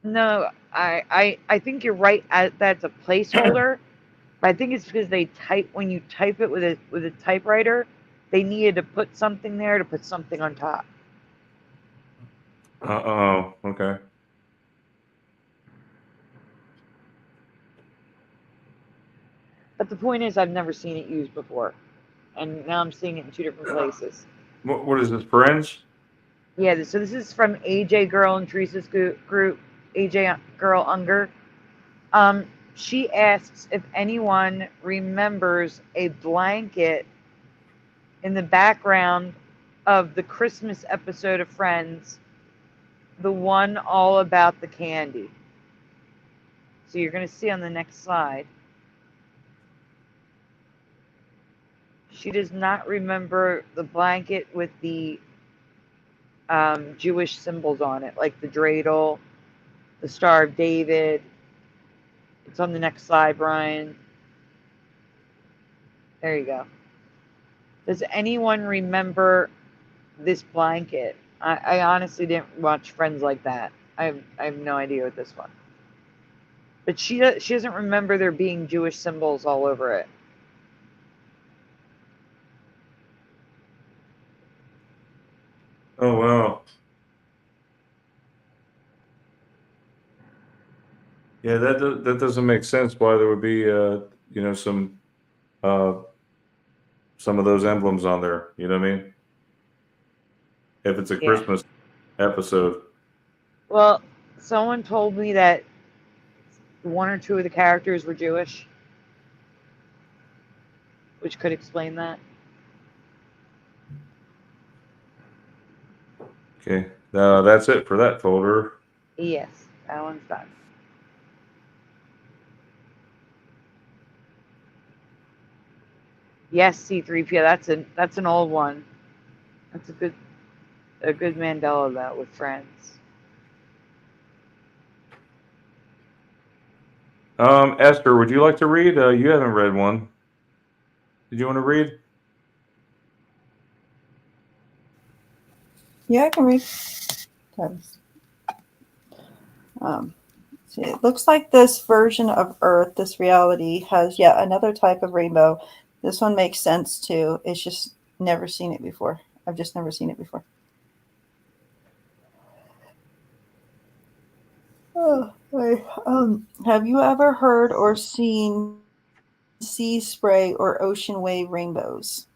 no. I think you're right. That's a placeholder, but I think it's because they type when you type it with a typewriter, they needed to put something there to put something on top. Oh, okay. But the point is, I've never seen it used before, and now I'm seeing it in two different places. What is this, Friends? Yeah, so this is from AJ Girl and Teresa's group, AJ Girl Unger. She asks if anyone remembers a blanket in the background of the Christmas episode of Friends, the one all about the candy. So you're going to see on the next slide. She does not remember the blanket with the Jewish symbols on it, like the dreidel, the Star of David. It's on the next slide, Brian. There you go. Does anyone remember this blanket? I honestly didn't watch Friends like that. I have no idea what this one. But she doesn't remember there being Jewish symbols all over it. Oh, wow. Yeah, that doesn't make sense. Why there would be some of those emblems on there. You know what I mean? If it's a Yeah. Christmas episode. Well, someone told me that one or two of the characters were Jewish, which could explain that. Okay, that's it for that folder. Yes, that one's done. Yes, C3PO. That's an old one. That's a good Mandela though with Friends. Esther, would you like to read? You haven't read one. Did you want to read? Yeah, I can read. See, it looks like this version of Earth, this reality, has yet another type of rainbow. This one makes sense too. It's just never seen it before. I've just never seen it before. Oh, wait. Have you ever heard or seen sea spray or ocean wave rainbows?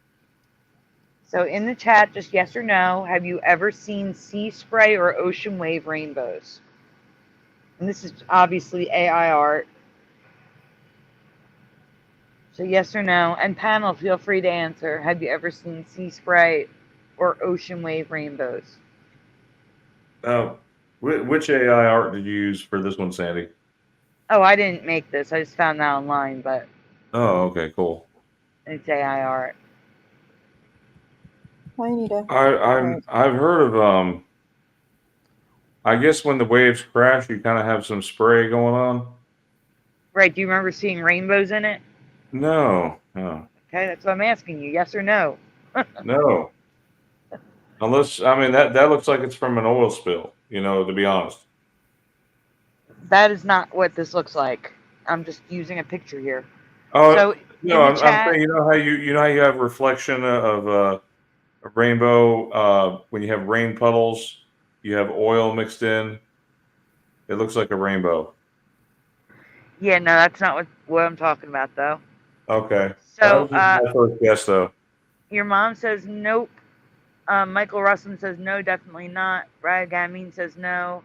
So in the chat, just yes or no, have you ever seen sea spray or ocean wave rainbows? And this is obviously AI art. So yes or no. And panel, feel free to answer. Have you ever seen sea spray or ocean wave rainbows? Which AI art did you use for this one, Sandy? Oh, I didn't make this. I just found that online, but Oh, okay, cool. it's AI art. Hi, Anita. I've heard of I guess when the waves crash, you kind of have some spray going on. Right. Do you remember seeing rainbows in it? No, no, Okay, that's what I'm asking you. Yes or no? no. Unless, I mean, that looks like it's from an oil spill, to be honest. That is not what this looks like. I'm just using a picture here. Oh, So no, in the I'm chat, saying, you have reflection of a rainbow, when you have rain puddles, you have oil mixed in. It looks like a rainbow. yeah, no, that's not what I'm talking about though. Okay. That So was just my first guess, though. your mom says nope. Michael Russell says no, definitely not. Brad Gamine says no.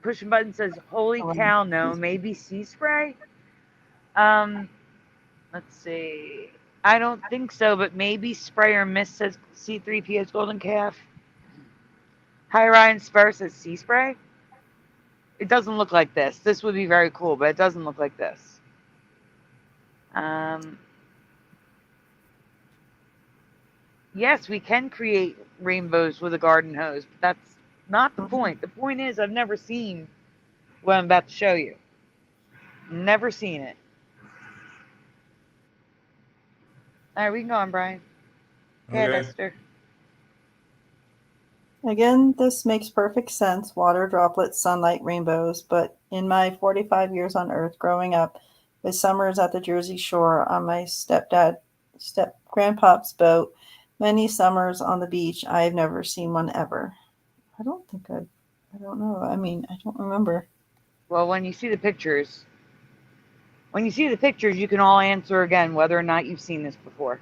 Pushing Button says holy cow, no. Maybe sea spray. Let's see. I don't think so, but maybe spray or mist, says C3PO's Golden Calf. Hi Ryan Spur says sea spray. It doesn't look like this. This would be very cool, but it doesn't look like this. Yes, we can create rainbows with a garden hose, but that's not the point. The point is I've never seen what I'm about to show you. Never seen it. All right, we can go on, Brian. Go ahead, Okay. Esther. Again, this makes perfect sense. Water droplets, sunlight, rainbows. But in my 45 years on Earth growing up, with summers at the Jersey Shore on my step grandpop's boat, many summers on the beach, I've never seen one ever. I don't know. I mean, I don't remember. Well, when you see the pictures, you can all answer again whether or not you've seen this before.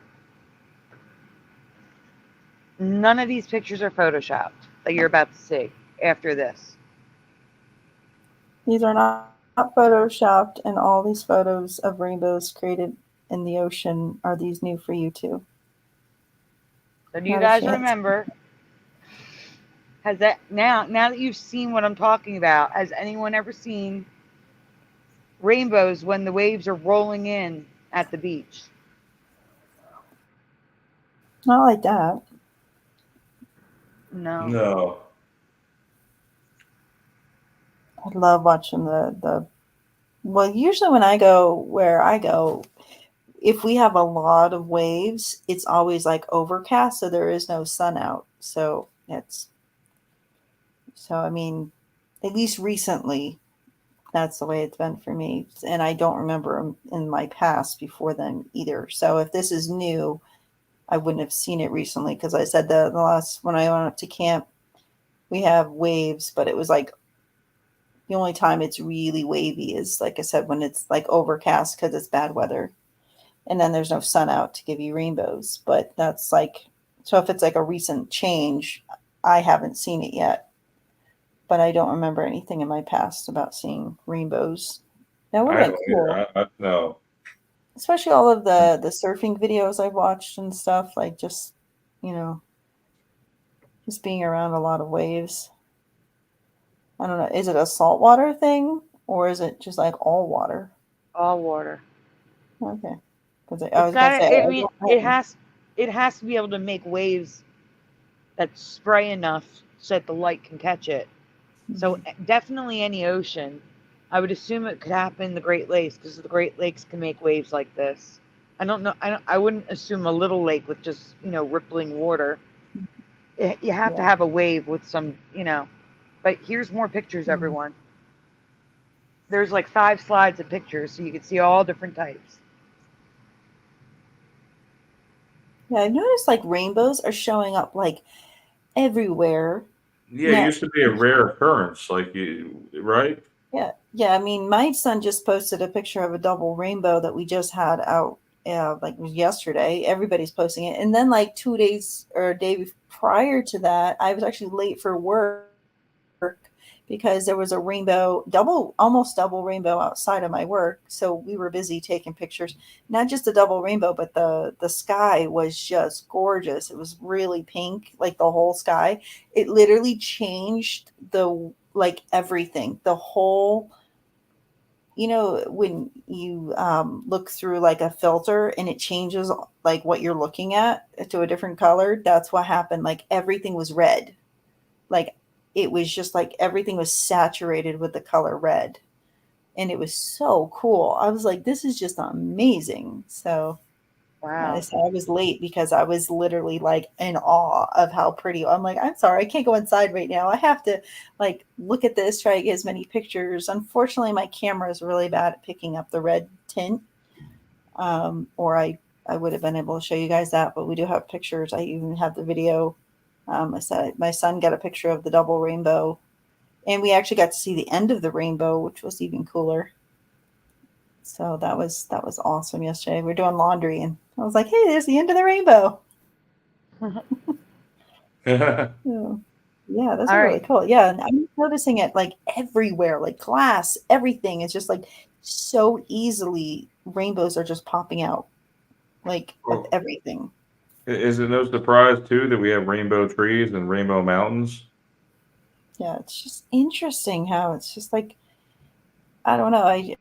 None of these pictures are photoshopped that you're about to see after this. These are not photoshopped, and all these photos of rainbows created in the ocean are these new for you too. So do you Not a guys chance. remember? Has that now that you've seen what I'm talking about, has anyone ever seen rainbows when the waves are rolling in at the beach? Not like that. No. No. I love watching the. Well, usually when I go where I go, if we have a lot of waves, it's always like overcast, so there is no sun out. So I mean, at least recently, that's the way it's been for me. And I don't remember in my past before then either. So if this is new, I wouldn't have seen it recently because I said the last when I went up to camp, we have waves, but it was like the only time it's really wavy is, like I said, when it's like overcast because it's bad weather. And then there's no sun out to give you rainbows. But that's like, so if it's like a recent change, I haven't seen it yet. But I don't remember anything in my past about seeing rainbows. That would I have been don't cool. either. No. Especially all of the surfing videos I've watched and stuff, like just, just being around a lot of waves. I don't know. Is it a saltwater thing or is it just like all water? All water. Okay. Because I was gonna say, I mean, it has to be able to make waves that spray enough so that the light can catch it. So definitely any ocean. I would assume it could happen in the Great Lakes because the Great Lakes can make waves like this. I don't know. I wouldn't assume a little lake with just rippling water. You have to have a wave with some But here's more pictures, everyone. There's like 5 slides of pictures, so you can see all different types. Yeah, I've noticed like rainbows are showing up like everywhere. Yeah, it Now, used to be a rare occurrence, like you, right? yeah. I mean, my son just posted a picture of a double rainbow that we just had out, like it was yesterday. Everybody's posting it, and then like 2 days or a day prior to that, I was actually late for work because there was a rainbow, almost double rainbow outside of my work. So we were busy taking pictures. Not just a double rainbow, but the sky was just gorgeous. It was really pink, like the whole sky. It literally changed the like everything. The whole, when you look through like a filter and it changes like what you're looking at to a different color. That's what happened. Like everything was red. Like it was just like everything was saturated with the color red, and it was so cool. I was like, this is just amazing. So I Wow. said I was late because I was literally like in awe of how pretty. I'm like, I'm sorry, I can't go inside right now. I have to like look at this, try to get as many pictures. Unfortunately, my camera is really bad at picking up the red tint. Or I would have been able to show you guys that, but we do have pictures. I even have the video. I said my son got a picture of the double rainbow, and we actually got to see the end of the rainbow, which was even cooler. So that was awesome yesterday. We are doing laundry, and I was like, "Hey, there's the end of the rainbow." So, yeah, those All are really right. cool. Yeah, and I'm noticing it like everywhere, like glass, everything. It's just like so easily rainbows are just popping out, like of Well, everything. is it no surprise too that we have rainbow trees and rainbow mountains? Yeah, it's just interesting how it's just like I don't know.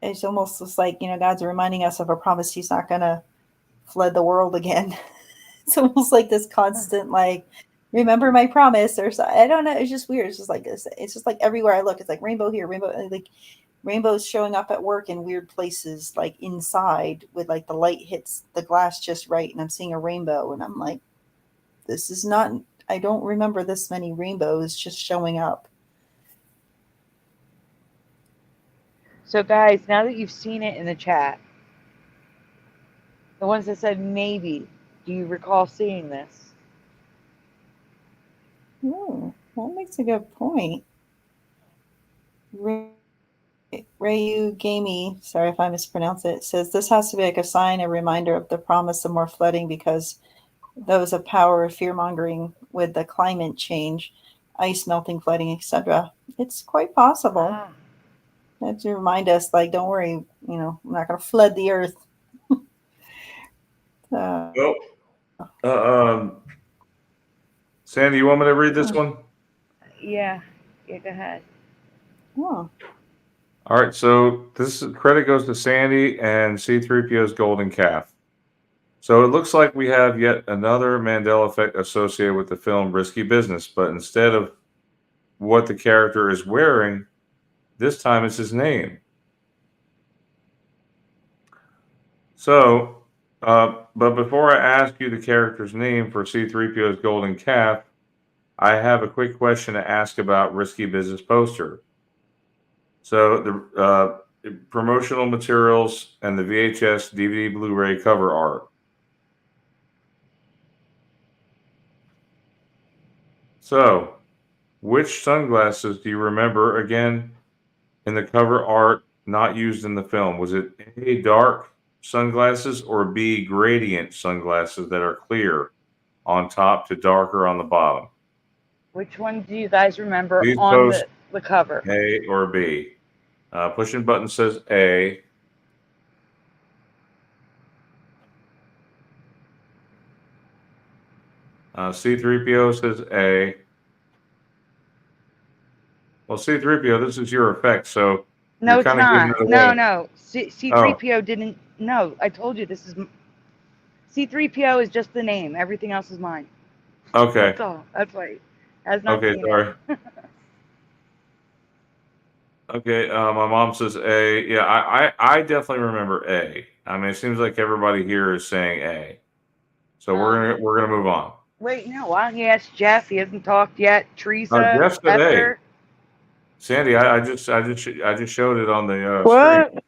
It's almost just like God's reminding us of a promise. He's not gonna flood the world again. It's almost like this constant like remember my promise or so. I don't know. It's just weird. It's just like this. It's just like everywhere I look, it's like rainbow here, rainbow like rainbows showing up at work in weird places, like inside with like the light hits the glass just right, and I'm seeing a rainbow, and I'm like, this is not. I don't remember this many rainbows just showing up. So, guys, now that you've seen it in the chat, the ones that said maybe, do you recall seeing this? Oh, that makes a good point. Rayu Gamey, sorry if I mispronounce it, says this has to be like a sign, a reminder of the promise of more flooding because those of power of fear mongering with the climate change, ice melting, flooding, etc. It's quite possible. Ah. That to remind us, like, don't worry, I'm not going to flood the earth. Well, Sandy, you want me to read this one? Yeah. Yeah, go ahead. Oh, All right, so credit goes to Sandy and C3PO's golden calf. So it looks like we have yet another Mandela effect associated with the film Risky Business, but instead of what the character is wearing, this time it's his name. So, but before I ask you the character's name for C3PO's golden calf, I have a quick question to ask about Risky Business poster. So the promotional materials and the VHS, DVD, Blu-ray cover art. So, which sunglasses do you remember again in the cover art not used in the film? Was it A, dark sunglasses, or B, gradient sunglasses that are clear on top to darker on the bottom? Which one do you guys remember Please on post the cover? A or B. Pushing button says A. C3PO says A. Well, C3PO, this is your effect, so No, you're it's kind of giving not. it No, away. no. Oh, C3PO didn't. No, I told you this is. C3PO is just the name. Everything else is mine. okay. That's all. That's right. Has not Okay, seen sorry. it. Okay, my mom says A. Yeah, I definitely remember A. I mean, it seems like everybody here is saying A. So we're gonna move on. Wait, no. Why don't you ask Jeff? He hasn't talked yet. Teresa, Jeff said A. Esther. Sandy, I just showed it on the screen. What?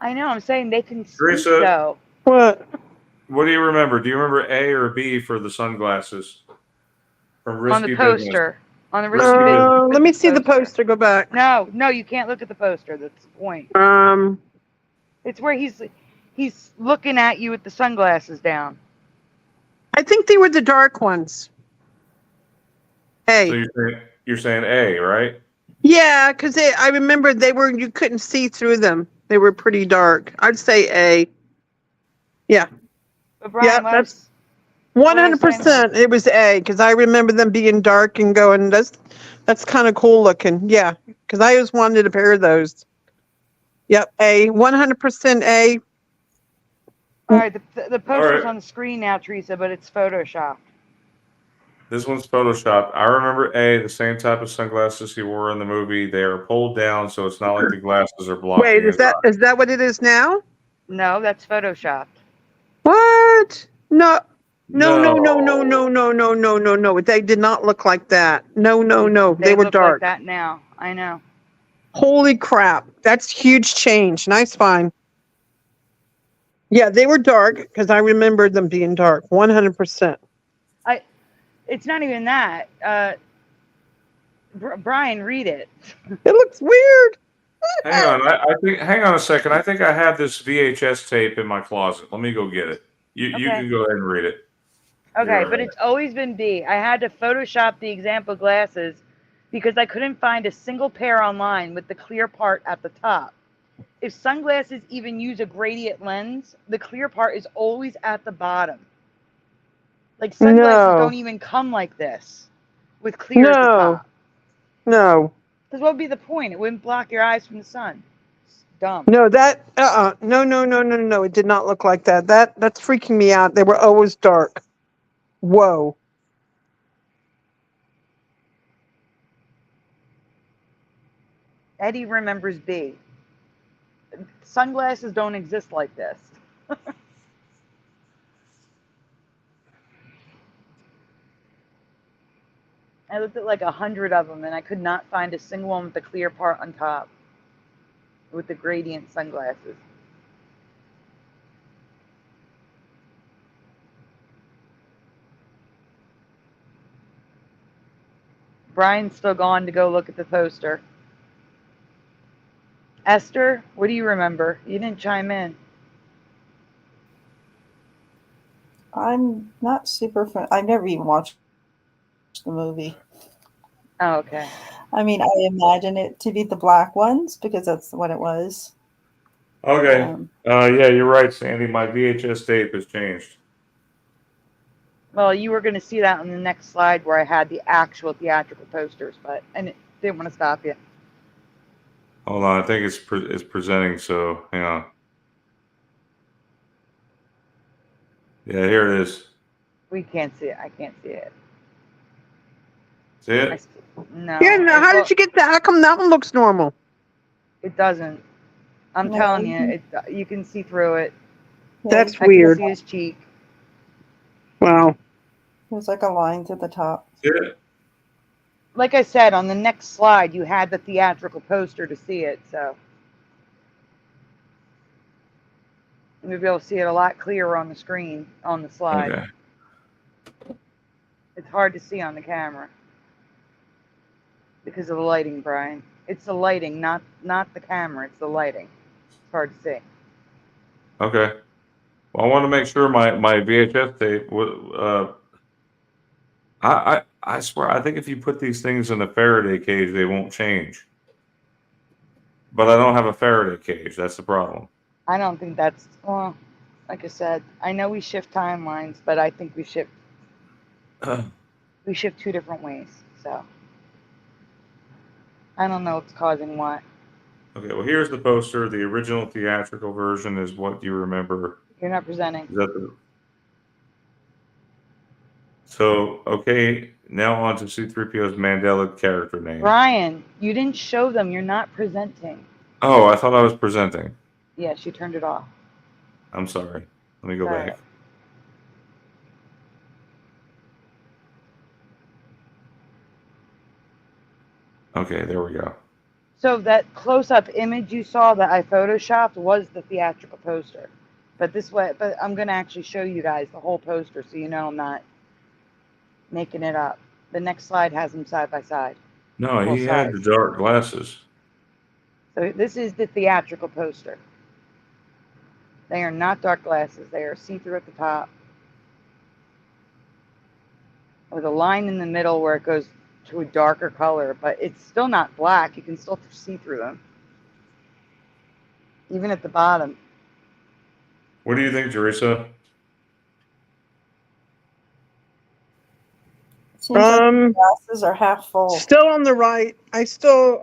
I know. I'm saying they can speak Teresa, though. What? What do you remember? Do you remember A or B for the sunglasses from On the Risky Business? poster. On the Risky risky Business. Let me see the poster. Go back. No, you can't look at the poster. That's the point. It's where he's looking at you with the sunglasses down. I think they were the dark ones. So A. you're saying A, right? Yeah, because I remember you couldn't see through them. They were pretty dark. I'd say A. Yeah. But Brian, Yeah, that's 100%. It was A because I remember them being dark and going, that's kind of cool looking. Yeah, because I always wanted a pair of those. Yep, A. 100% A. All right, the poster's right. on the screen now, Teresa, but it's Photoshop. This one's Photoshopped. I remember A, the same type of sunglasses he wore in the movie. They are pulled down, so it's not like the glasses are blocking Wait, his eye. is that what it is now? No, that's Photoshopped. What? No. No. No. They did not look like that. No. They were look dark. like that now. I know. Holy crap. That's huge change. Nice find. Yeah, they were dark because I remember them being dark. 100%. It's not even that. Brian, read it. It looks weird. Hang on. I think. Hang on a second. I think I have this VHS tape in my closet. Let me go get it. You can go ahead and read it. Okay, You're but right. it's always been B. I had to Photoshop the example glasses because I couldn't find a single pair online with the clear part at the top. If sunglasses even use a gradient lens, the clear part is always at the bottom. Like sunglasses don't even come like this with clear at the top. No. Because what would be the point? It wouldn't block your eyes from the sun. It's dumb. No, that No. It did not look like that. That's freaking me out. They were always dark. Whoa. Eddie remembers B. Sunglasses don't exist like this. I looked at like 100 of them and I could not find a single one with the clear part on top with the gradient sunglasses. Brian's still gone to go look at the poster. Esther, what do you remember? You didn't chime in. I'm not super fun. I've never even watched the movie. Oh, okay. I mean, I imagine it to be the black ones because that's what it was. Okay. Yeah, you're right, Sandy. My VHS tape has changed. Well, you were going to see that on the next slide where I had the actual theatrical posters, but and it didn't want to stop you. Hold on. I think it's presenting. So hang on. Yeah, here it is. We can't see it. I can't see it. See it? No. Yeah, no, how did you get that? How come that one looks normal? It doesn't. I'm telling you, you can see through it. That's I weird. can see his cheek. Wow. There's like a line to the top. See it? Like I said, on the next slide, you had the theatrical poster to see it, so you'll be able to see it a lot clearer on the screen, on the slide. Okay. It's hard to see on the camera because of the lighting, Brian. It's the lighting, not the camera. It's the lighting. It's hard to see. Okay. Well, I want to make sure my VHS tape would. I swear, I think if you put these things in a Faraday cage, they won't change. But I don't have a Faraday cage. That's the problem. I don't think that's, well, like I said, I know we shift timelines, but I think we shift two different ways. So I don't know what's causing what. Okay, well, here's the poster. The original theatrical version is what you remember. You're not presenting. Is that So, okay, now on to C-3PO's Mandela character name. Brian, you didn't show them. You're not presenting. Oh, I thought I was presenting. Yes, you turned it off. I'm sorry. Let me go back. Okay, there we go. So that close-up image you saw that I photoshopped was the theatrical poster. But this way, but I'm gonna actually show you guys the whole poster so you know I'm not making it up. The next slide has them side by side. No, Full he had the size. dark glasses. So this is the theatrical poster. They are not dark glasses. They are see-through at the top, with a line in the middle where it goes to a darker color, but it's still not black. You can still see through them, even at the bottom. What do you think, Teresa? Seems like the glasses are half full. Still on the right. I'm still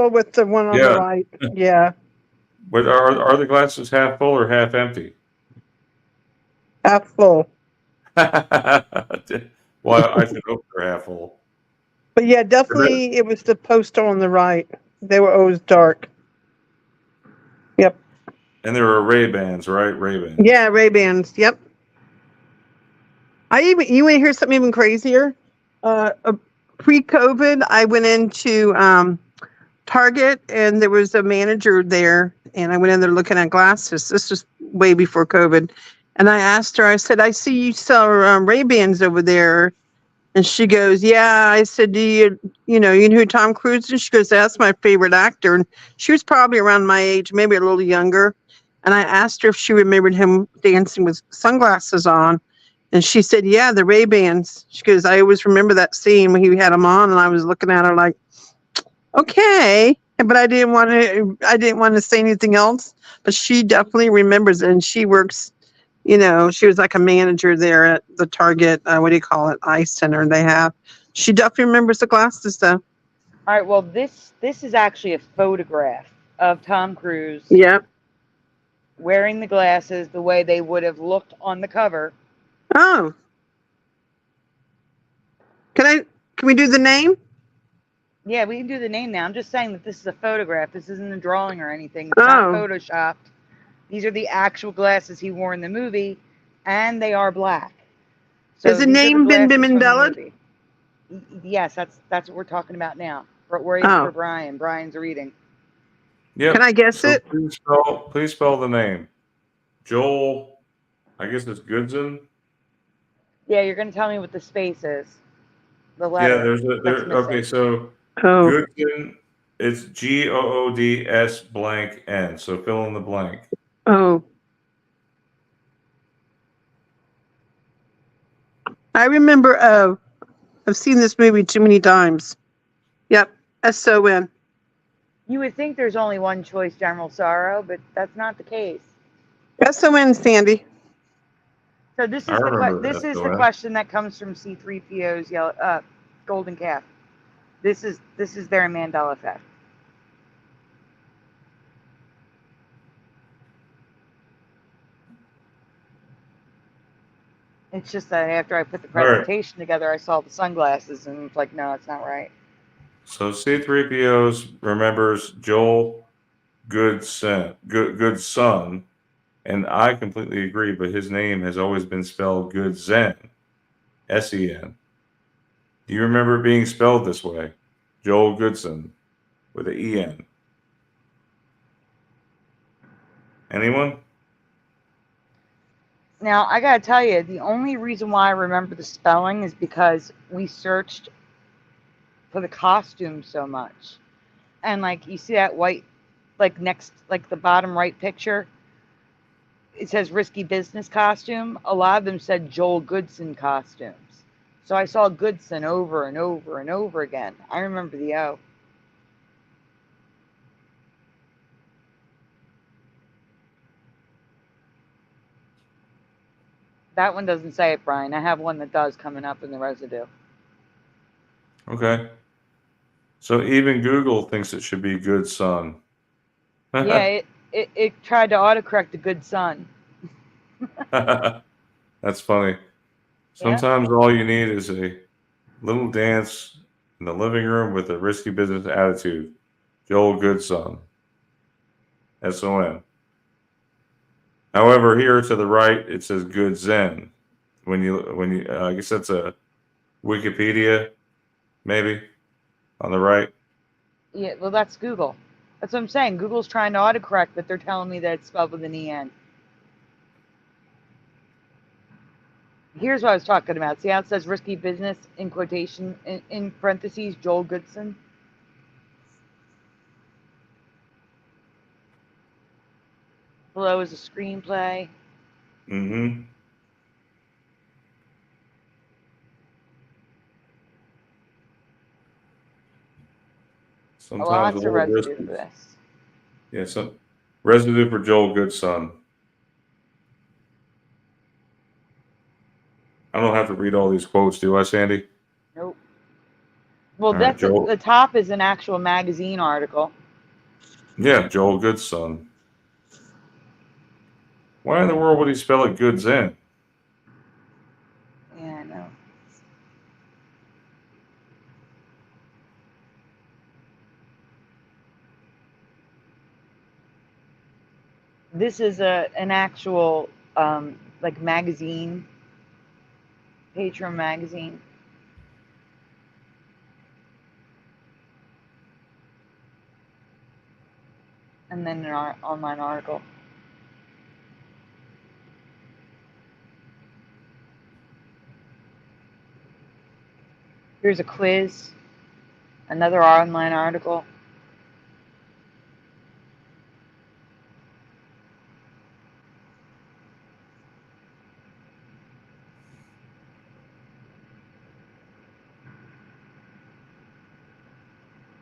with the one on the Yeah. right. Yeah. But are the glasses half full or half empty? Half full. Well, I should hope they're half full. But yeah, definitely it was the poster on the right. They were always dark. Yep. And there were Ray-Bans, right? Ray-Bans. Yeah, Ray-Bans. Yep. You want to hear something even crazier? Pre-COVID, I went into Target and there was a manager there, and I went in there looking at glasses. This was way before COVID, and I asked her. I said, "I see you sell Ray-Bans over there." And she goes, "Yeah." I said, "Do you know who Tom Cruise is?" She goes, "That's my favorite actor." And she was probably around my age, maybe a little younger. And I asked her if she remembered him dancing with sunglasses on. And she said, "Yeah, the Ray-Bans." She goes, "I always remember that scene when he had them on." And I was looking at her like, okay. But I didn't want to say anything else. But she definitely remembers it. And she works, she was like a manager there at the Target, what do you call it, Eye Center they have. She definitely remembers the glasses, though. All right. Well, this is actually a photograph of Tom Cruise. Yep. Wearing the glasses the way they would have looked on the cover. Oh. Can we do the name? Yeah, we can do the name now. I'm just saying that this is a photograph. This isn't a drawing or anything. It's not photoshopped. These are the actual glasses he wore in the movie, and they are black. So has the name been Mandela? Yes, that's what we're talking about now. We're waiting for Brian. Brian's reading. Yep. Can I guess it? Please spell the name. Joel, I guess it's Goodson. Yeah, you're going to tell me what the space is. The letter. Yeah, okay, so Goodson, it's Goods blank N. So fill in the blank. Oh. I remember, I've seen this movie too many times. Yep, S-O-N. You would think there's only one choice, General Sorrow, but that's not the case. S-O-N, Sandy. So this is the question that comes from C-3PO's Golden Calf. This is their Mandela effect. It's just that after I put the presentation together, I saw the sunglasses and it's like, no, it's not right. So C-3PO's remembers Joel Goodson, and I completely agree, but his name has always been spelled Goodzen, S-E-N. Do you remember being spelled this way? Joel Goodson with an E-N. Anyone? Now, I got to tell you, the only reason why I remember the spelling is because we searched for the costume so much. And, like, you see that white, like, next, like, the bottom right picture? It says risky business costume. A lot of them said Joel Goodson costumes. So I saw Goodson over and over and over again. I remember the O. That one doesn't say it, Brian. I have one that does coming up in the residue. Okay. So even Google thinks it should be Good Son. Yeah, it tried to autocorrect the Good Son. That's funny. Sometimes all you need is a little dance in the living room with a risky business attitude. Joel Goodson. S-O-N. However, here to the right, it says Good Zen. When you, I guess that's a Wikipedia, maybe, on the right. Yeah, well, that's Google. That's what I'm saying. Google's trying to autocorrect, but they're telling me that it's spelled with an E-N. Here's what I was talking about. See how it says risky business in quotation in parentheses, Joel Goodson? Below is a screenplay. Mm-hmm. Sometimes a Lots of little residue risky. for this. Yeah, some residue for Joel Goodson. I don't have to read all these quotes, do I, Sandy? Nope. Well, All right, Joel. the top is an actual magazine article. Yeah, Joel Goodson. Why in the world would he spell it goods in? Yeah, I know. This is an actual like magazine, Patreon magazine. And then an online article. Here's a quiz, another online article.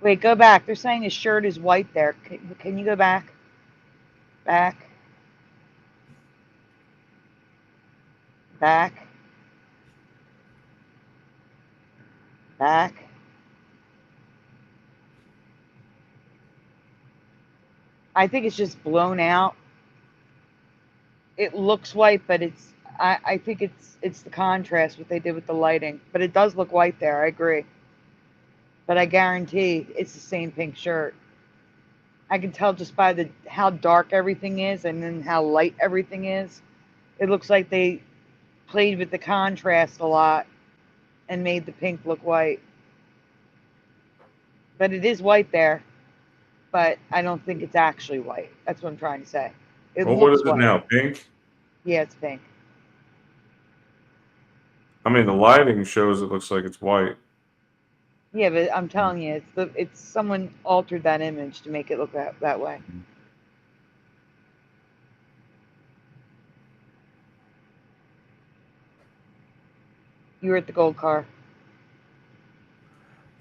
Wait, go back. They're saying his shirt is white there. Can you go back? Back. Back. Back. I think it's just blown out. It looks white, but I think it's the contrast what they did with the lighting. But it does look white there, I agree. But I guarantee it's the same pink shirt. I can tell just by how dark everything is and then how light everything is. It looks like they played with the contrast a lot and made the pink look white. But it is white there, but I don't think it's actually white. That's what I'm trying to say. It Well, what is looks it white. now? Pink? Yeah, it's pink. I mean, the lighting shows it looks like it's white. Yeah, but I'm telling you, it's someone altered that image to make it look that way. You were at the gold car.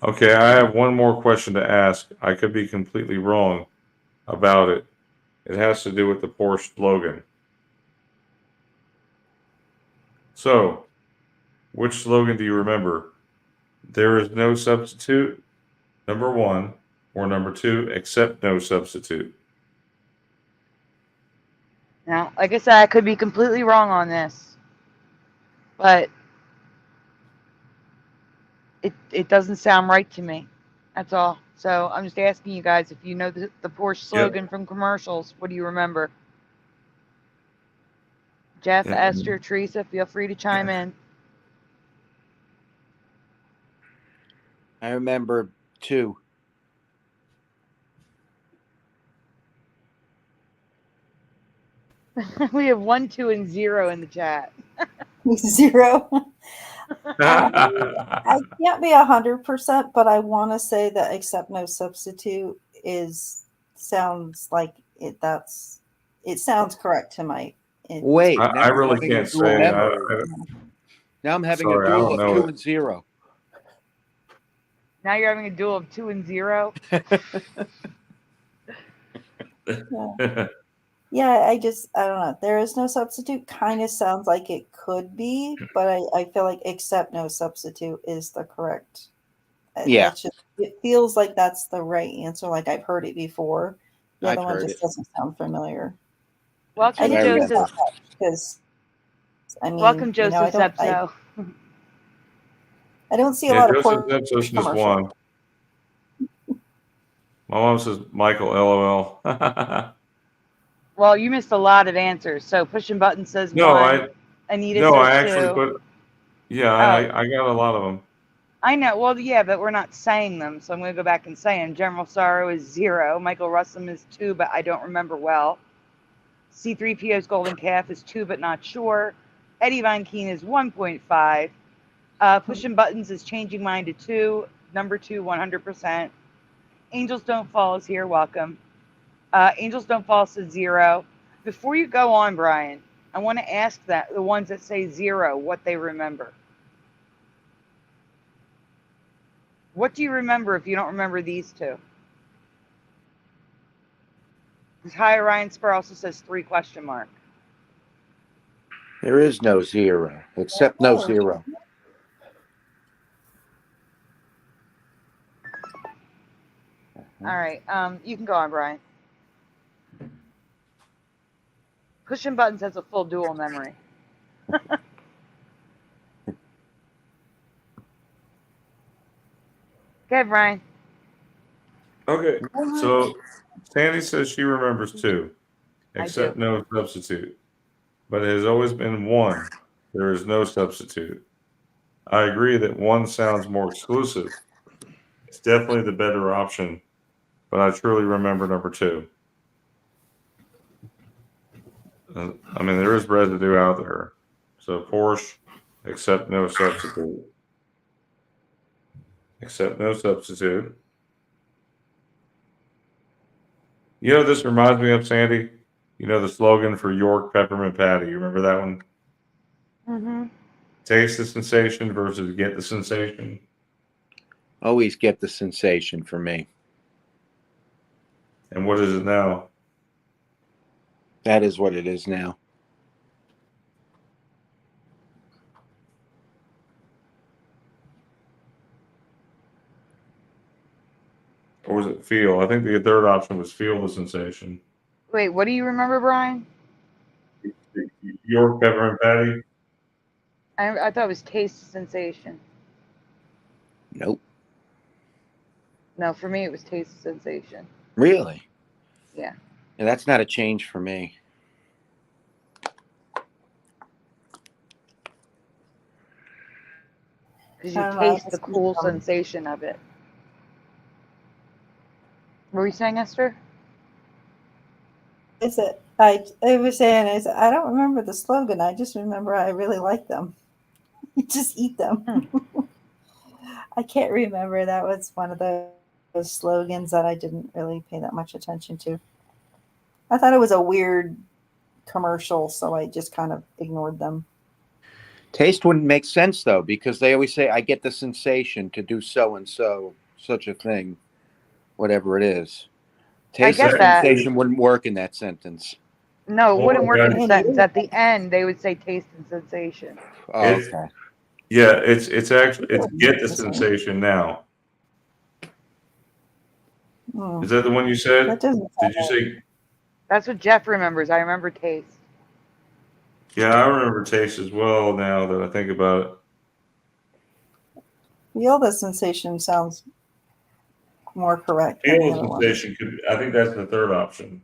Okay, I have one more question to ask. I could be completely wrong about it. It has to do with the Porsche slogan. So, which slogan do you remember? There is no substitute, number one, or number two, accept no substitute. Now, like I said, I could be completely wrong on this, but it doesn't sound right to me. That's all. So I'm just asking you guys if you know the Porsche slogan from commercials. What do you remember? Jeff, Yeah. Esther, Teresa, feel free to chime in. I remember 2. We have 1, 2, and 0 in the chat. 0. I can't be 100%, but I want to say that accept no substitute sounds like it. It sounds correct to my. Wait, now I I'm really having a can't dual say. memory. Now I'm having Sorry, a I duel don't of know 2 it. and 0. Now you're having a duel of 2 and 0. Yeah, I don't know. There is no substitute kind of sounds like it could be, but I feel like accept no substitute is the correct. Yeah. It feels like that's the right answer. Like I've heard it before. The I've other one heard just it. doesn't sound familiar. Welcome, I didn't Joseph. because I mean, Welcome, Joseph Sepso. I don't see a Yeah, lot of Joseph Porsche Simpson just commercials. won. My mom says Michael LOL. Well, you missed a lot of answers. So pushing button says No, 1. Anita I says actually 2. put. Yeah, Oh. I got a lot of them. I know. Well, yeah, but we're not saying them, so I'm going to go back and say them. General Sorrow is 0. Michael Russum is 2, but I don't remember well. C3PO's Golden Calf is 2, but not sure. Eddie Von Keen is 1.5. Pushing Buttons is changing mine to 2. Number 2, 100%. Angels Don't Fall is here. Welcome. Angels Don't Fall says 0. Before you go on, Brian, I want to ask that the ones that say 0 what they remember. What do you remember if you don't remember these two? Hi, Ryan Spur also says 3 question mark. There is no 0, except no 0. All right, you can go on, Brian. Pushing Buttons has a full dual memory. Okay, Brian. Okay, so Sandy says she remembers 2, I except do. no substitute. But it has always been 1. There is no substitute. I agree that 1 sounds more exclusive. It's definitely the better option, but I truly remember number 2. I mean, there is residue out there. So Porsche, except no substitute. Except no substitute. You know, this reminds me of, Sandy. You know the slogan for York Peppermint Patty. You remember that one? Mm-hmm. Taste the sensation versus get the sensation. Always get the sensation for me. And what is it now? That is what it is now. Or was it feel? I think the third option was feel the sensation. Wait, what do you remember, Brian? York Peppermint Patty? I thought it was taste sensation. Nope. No, for me it was taste sensation. Really? Yeah. And that's not a change for me. Because you I don't know, taste it's the cool become- sensation of it. What were you saying, Esther? Is it? I was saying is I don't remember the slogan. I just remember I really like them. You just eat them. I can't remember. That was one of those slogans that I didn't really pay that much attention to. I thought it was a weird commercial, so I just kind of ignored them. Taste wouldn't make sense, though, because they always say, I get the sensation to do so and so, such a thing, whatever it is. Taste get and that. sensation wouldn't work in that sentence. No, it wouldn't work in a Okay. sentence. At the end, they would say taste and sensation. Oh, It's- okay. Yeah, it's actually it's get the sensation now. Hmm. Is that the one you said? That doesn't Did you say? That's what Jeff remembers. I remember taste. Yeah, I remember taste as well. Now that I think about it, feel the sensation sounds more correct than the feel other one. sensation could. I think that's the third option.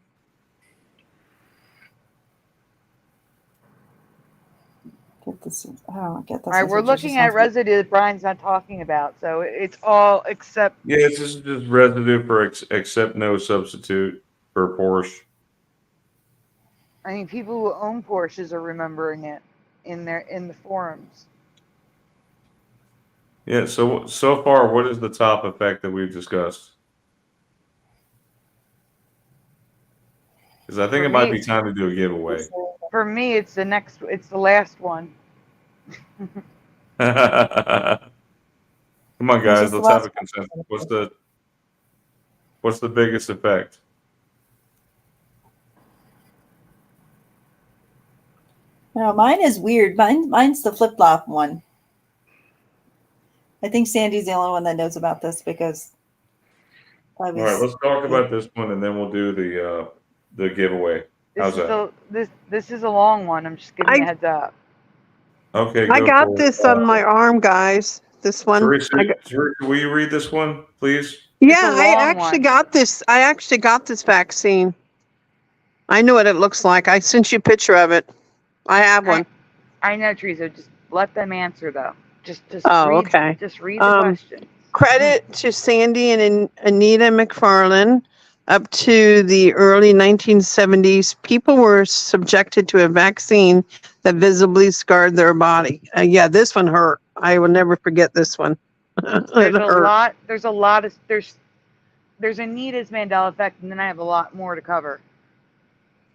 Get this. I don't get the All right, we're sensation. looking at Sounds- residue that Brian's not talking about. So it's all except. Yeah, it's just residue for except no substitute for Porsche. I mean, people who own Porsches are remembering it in the forums. Yeah. So far, what is the top effect that we've discussed? Because I think For it might me- be time to do a giveaway. For me, it's the last one. Come on, guys, just the let's have last a consensus. What's the biggest effect? No, mine is weird. Mine's the flip flop one. I think Sandy's the only one that knows about this because I was. All right, let's talk about this one, and then we'll do the giveaway. How's that? This is a long one. I'm just giving you a heads up. Okay, I go got for it. this on my arm, guys. This one. Teresa, I got- Teresa, will you read this one, please? yeah, a I long actually one. got this. I actually got this vaccine. I know what it looks like. I sent you a picture of it. I have one. I know, Teresa. Just let them answer though. Just Oh, read. okay. Just read the question. Credit to Sandy and Anita McFarlane up to the early 1970s, people were subjected to a vaccine that visibly scarred their body. Yeah, this one hurt. I will never forget this one. There's It a hurt. lot. There's a lot of there's Anita's Mandela effect, and then I have a lot more to cover.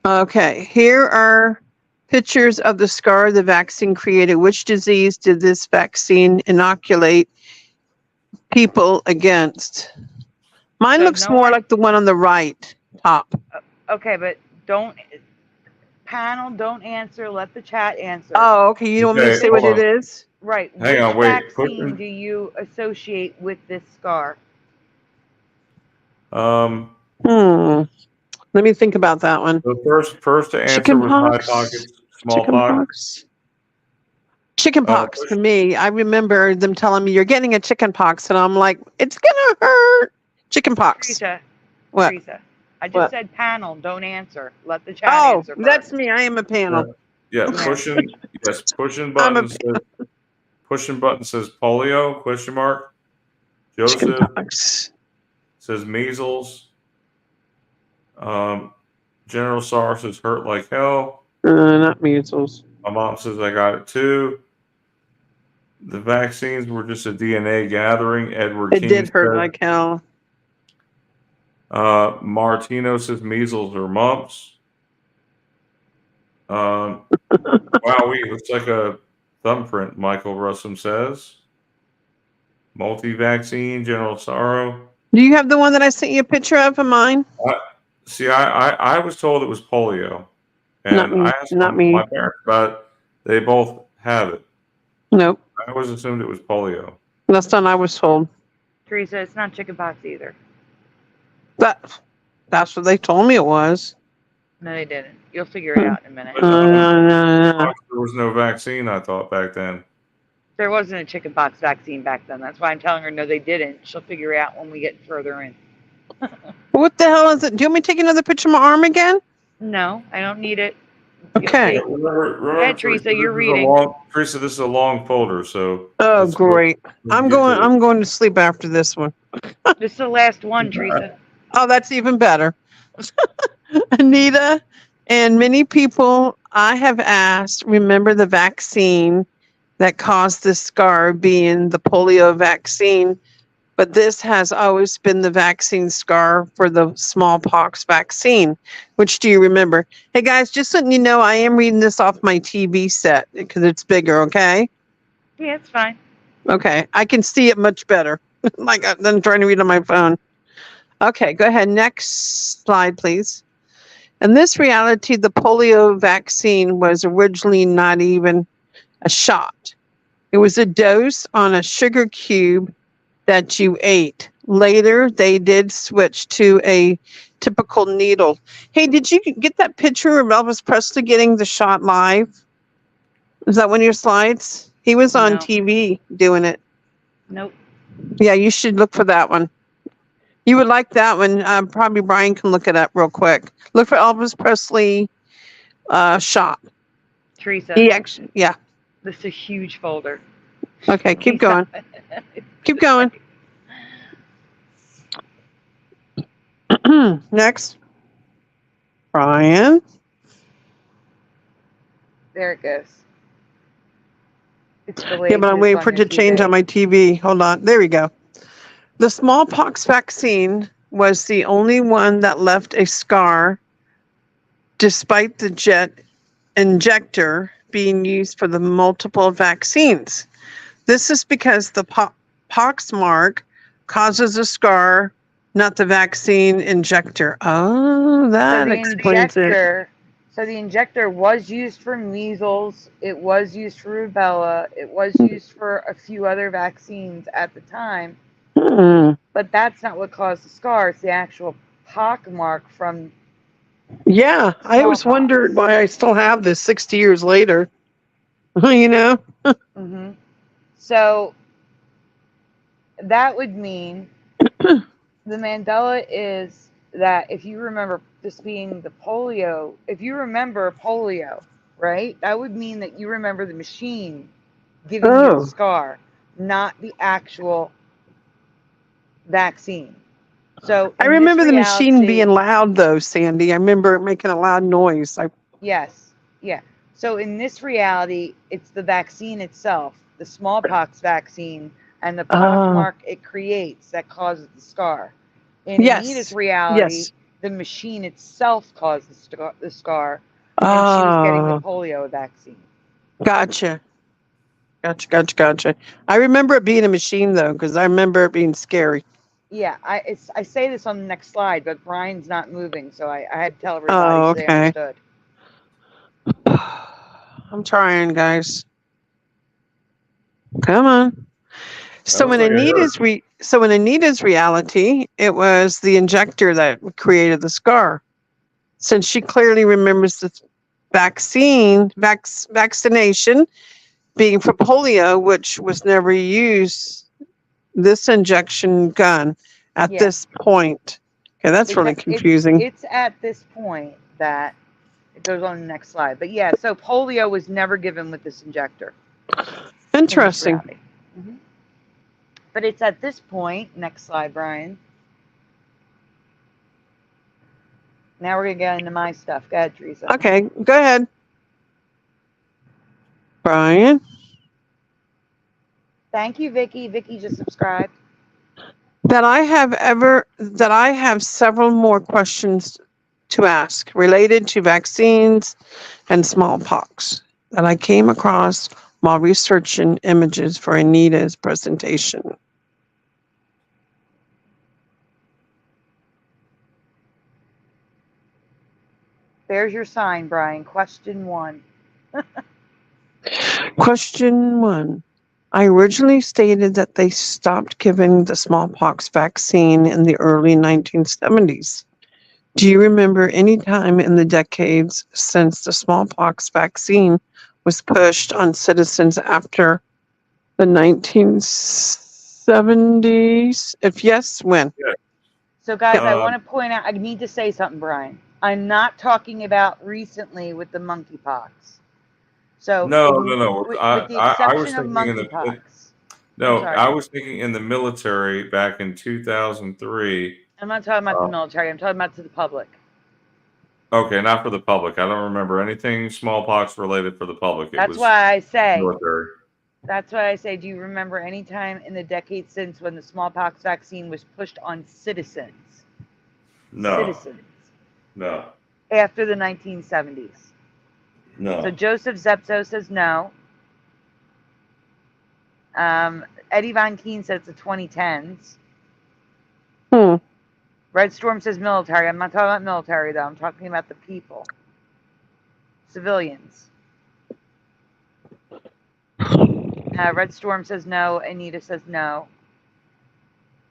Okay, here are pictures of the scar the vaccine created. Which disease did this vaccine inoculate people against? Mine So looks no more one. like the one on the right top. Okay, but don't don't answer. Let the chat answer. Oh, okay. You want me to Okay, say what hold it on. is? Right. Hang Which on, wait. vaccine do you associate with this scar? Hmm. Let me think about that one. The first to answer was high Chickenpox. pockets, smallpox. Chickenpox. Chickenpox for me. I remember them telling me you're getting a chickenpox, and I'm like, it's gonna hurt. Chickenpox. Teresa. What? Teresa. I just What? said panel. Don't answer. Let the chat Oh, answer that's first. me. I am a panel. Yeah, Yeah. pushing. Yes, pushing I'm a button says pushing button says polio question mark. Joseph chickenpox. says measles. General SARS says hurt like hell. Not measles. My mom says I got it too. The vaccines were just a DNA gathering. Edward It King did hurt said. like hell. Martino says measles or mumps. Wow, looks like a thumbprint, Michael Russum says. Multi-vaccine, General Sorrow. Do you have the one that I sent you a picture of mine? I was told it was polio. And Not me. I asked Not my me. parents about it. They both have it. Nope. I always assumed it was polio. That's not I was told. Teresa, it's not chickenpox either. That's what they told me it was. No, they didn't. You'll figure it out in a minute. No. There was no vaccine, I thought, back then. There wasn't a chickenpox vaccine back then. That's why I'm telling her no, they didn't. She'll figure it out when we get further in. What the hell is it? Do you want me to take another picture of my arm again? No, I don't need it. Okay. Remember, Teresa, you're reading. Teresa, this is a long folder, so. Oh, let's go. great. I'm going to sleep after this one. This is the last one, Teresa. Oh, that's even better. Anita and many people I have asked remember the vaccine that caused this scar being the polio vaccine, but this has always been the vaccine scar for the smallpox vaccine. Which do you remember? Hey guys, just letting you know, I am reading this off my TV set because it's bigger, okay? Yeah, it's fine. Okay, I can see it much better than trying to read on my phone. Okay, go ahead. Next slide, please. In this reality, the polio vaccine was originally not even a shot. It was a dose on a sugar cube that you ate. Later, they did switch to a typical needle. Hey, did you get that picture of Elvis Presley getting the shot live? Is that one of your slides? He was on No. TV doing it. Nope. Yeah, you should look for that one. You would like that one. Probably Brian can look it up real quick. Look for Elvis Presley shot. Teresa. He actually, yeah. This is a huge folder. Okay, keep going. Keep going. Next. Brian. There it goes. It's Yeah, but I'm waiting for it to change on my TV. Hold on. There we go. The smallpox vaccine was the only one that left a scar despite the jet injector being used for the multiple vaccines. This is because the pox mark causes a scar, not the vaccine injector. Oh, that explains it. So the injector was used for measles, it was used for rubella, it was used for a few other vaccines at the time. But that's not what caused the scar. It's the actual pock mark from. Yeah, I always wondered why I still have this 60 years later. You know? Mm-hmm. So that would mean the Mandela is that if you remember this being the polio, if you remember polio, right, that would mean that you remember the machine giving you the scar, not the actual vaccine. So I in this remember the machine reality- being loud, though, Sandy. I remember it making a loud noise. Yes. Yeah. So in this reality, it's the vaccine itself, the smallpox vaccine, and the pockmark it creates that causes the scar. In Anita's Yes. reality, Yes. the machine itself caused the scar, and she was getting the polio vaccine. Gotcha. Gotcha. I remember it being a machine, though, because I remember it being scary. Yeah, I say this on the next slide, but Brian's not moving, so I had to tell everybody Oh, so they okay. understood. I'm trying, guys. Come on. So looks in like I heard. Anita's reality, it was the injector that created the scar. Since she clearly remembers the vaccination being for polio, which was never used, this injection gun at Yeah. this point. Okay, that's really confusing. It's at this point that it goes on the next slide. But yeah, so polio was never given with this injector. Interesting. Mm-hmm. But it's at this point, next slide, Brian. Now we're going to get into my stuff. Go ahead, Teresa. Okay, go ahead. Brian? Thank you, Vicky. Vicky just subscribed. That I have several more questions to ask related to vaccines and smallpox that I came across while researching images for Anita's presentation. There's your sign, Brian. Question 1. Question 1. I originally stated that they stopped giving the smallpox vaccine in the early 1970s. Do you remember any time in the decades since the smallpox vaccine was pushed on citizens after the 1970s? If yes, when? So, guys, I want to point out, I need to say something, Brian. I'm not talking about recently with the monkeypox. So No. with the I was exception of thinking monkeypox. I was thinking in the military back in 2003. I'm not talking about the military. I'm talking about to the public. Okay, not for the public. I don't remember anything smallpox related for the public. That's why I say. Military. That's why I say. Do you remember any time in the decade since when the smallpox vaccine was pushed on citizens? No. Citizens. No. After the 1970s. No. So Joseph Zepso says no. Eddie Von Keen says the 2010s. Red Storm says military. I'm not talking about military, though. I'm talking about the people. Civilians. Red Storm says no. Anita says no.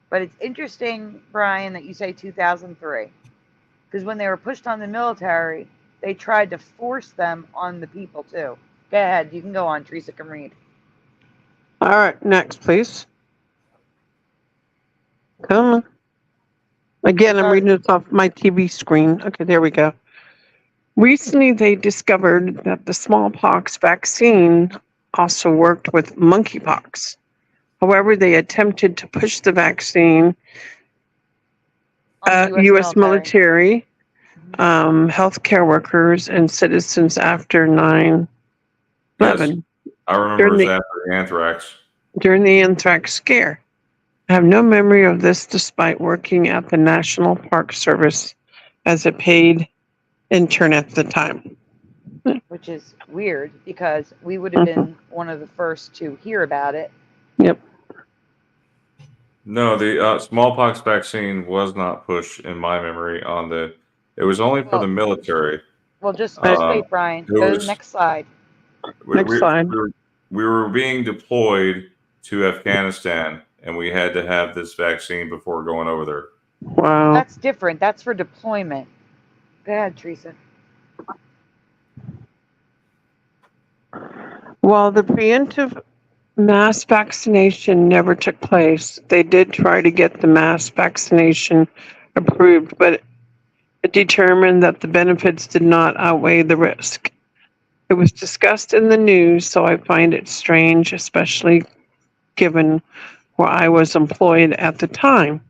But it's interesting, Brian, that you say 2003. Because when they were pushed on the military, they tried to force them on the people, too. Go ahead. You can go on. Teresa can read. All right. Next, please. Come on. Again, I'm reading this off my TV screen. Okay, there we go. Recently, they discovered that the smallpox vaccine also worked with monkeypox. However, they attempted to push the vaccine, U.S. military, healthcare workers, and citizens after 9/11. Yes, I remember it was after the anthrax. During the anthrax scare. I have no memory of this despite working at the National Park Service as a paid intern at the time. Which is weird because we would have been one of the first to hear about it. Yep. No, the smallpox vaccine was not pushed in my memory on the. It was only for the military. Well, just wait, Brian. Go to the next slide. Next slide. We were being deployed to Afghanistan, and we had to have this vaccine before going over there. Wow. That's different. That's for deployment. Go ahead, Teresa. While the preemptive mass vaccination never took place, they did try to get the mass vaccination approved, but it determined that the benefits did not outweigh the risk. It was discussed in the news, so I find it strange, especially given where I was employed at the time.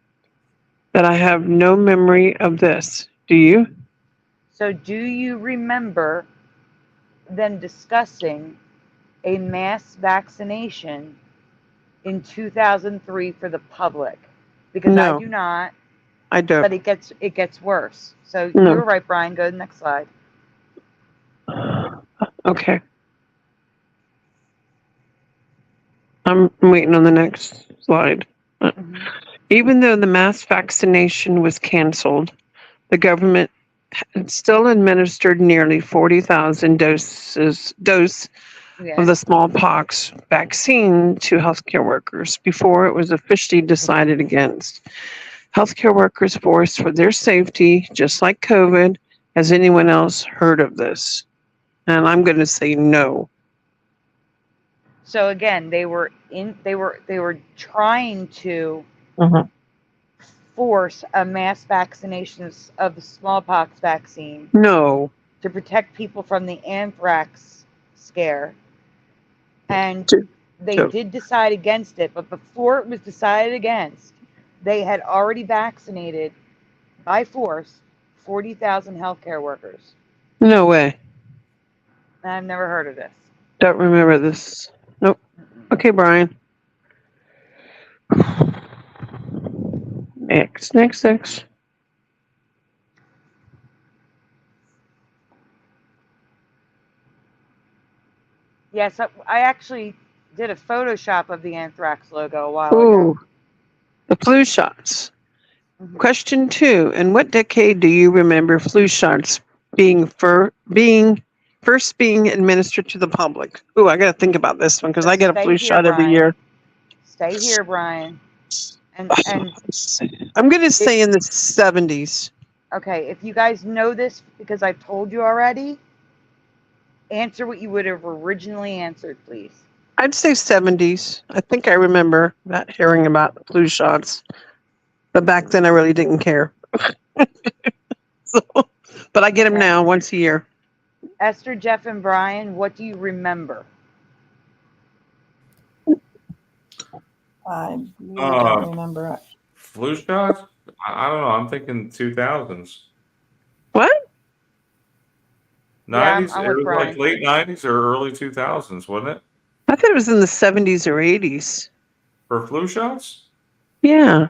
that I have no memory of this. Do you? So, do you remember them discussing a mass vaccination in 2003 for the public? Because I No, do not, I don't. but it gets worse. So No. you were right, Brian. Go to the next slide. Okay. I'm waiting on the next slide. Mhm. Even though the mass vaccination was canceled, the government still administered nearly 40,000 dose Yeah. of the smallpox vaccine to healthcare workers before it was officially decided against. Healthcare workers forced for their safety, just like COVID. Has anyone else heard of this? And I'm going to say no. So again, they were trying to Mhm. force a mass vaccination of the smallpox vaccine No. to protect people from the anthrax scare. And To- they to- did decide against it, but before it was decided against, they had already vaccinated by force 40,000 healthcare workers. No way. And I've never heard of this. Don't remember this. Nope. Okay, Brian. Next. Yes, I actually did a Photoshop of the anthrax logo a while Ooh, ago. the flu shots. Mhm. Question 2. In what decade do you remember flu shots being first being administered to the public? Ooh, I got to think about this one because So I get a stay flu here, shot every Brian. year. Stay here, Brian. And I'm going to say in the 70s. okay, if you guys know this because I've told you already, answer what you would have originally answered, please. I'd say 70s. I think I remember that hearing about the flu shots, but back then I really didn't care. So, but I get them Okay. now once a year. Esther, Jeff, and Brian, what do you remember? I really don't remember. Flu shots? I don't know. I'm thinking 2000s. What? 90s? I'm It with was like Brian. late 90s or early 2000s, wasn't it? I thought it was in the 70s or 80s. For flu shots? Yeah.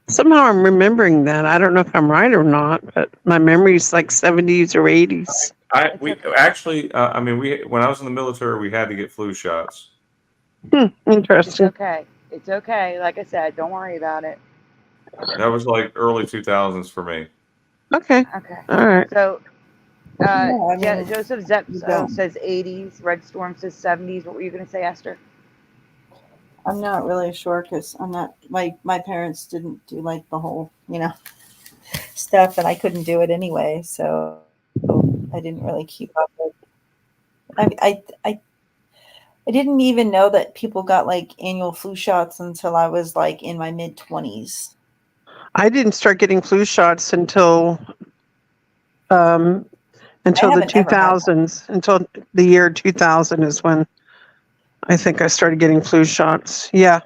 Somehow I'm remembering that. I don't know if I'm right or not, but my memory's like 70s or 80s. We actually, I mean, when I was in the military, we had to get flu shots. It's Interesting. okay. It's okay. Like I said, don't worry about it. That was like early 2000s for me. Okay. Okay. All right. So, No, I mean, Joseph Zepp you don't. says 80s. Red Storm says 70s. What were you going to say, Esther? I'm not really sure because I'm not my parents didn't do like the whole stuff, and I couldn't do it anyway, so I didn't really keep up with. I didn't even know that people got like annual flu shots until I was like in my mid-20s. I didn't start getting flu shots until the haven't ever had 2000s. Until the year 2000 is when I think I started getting flu shots. Yeah.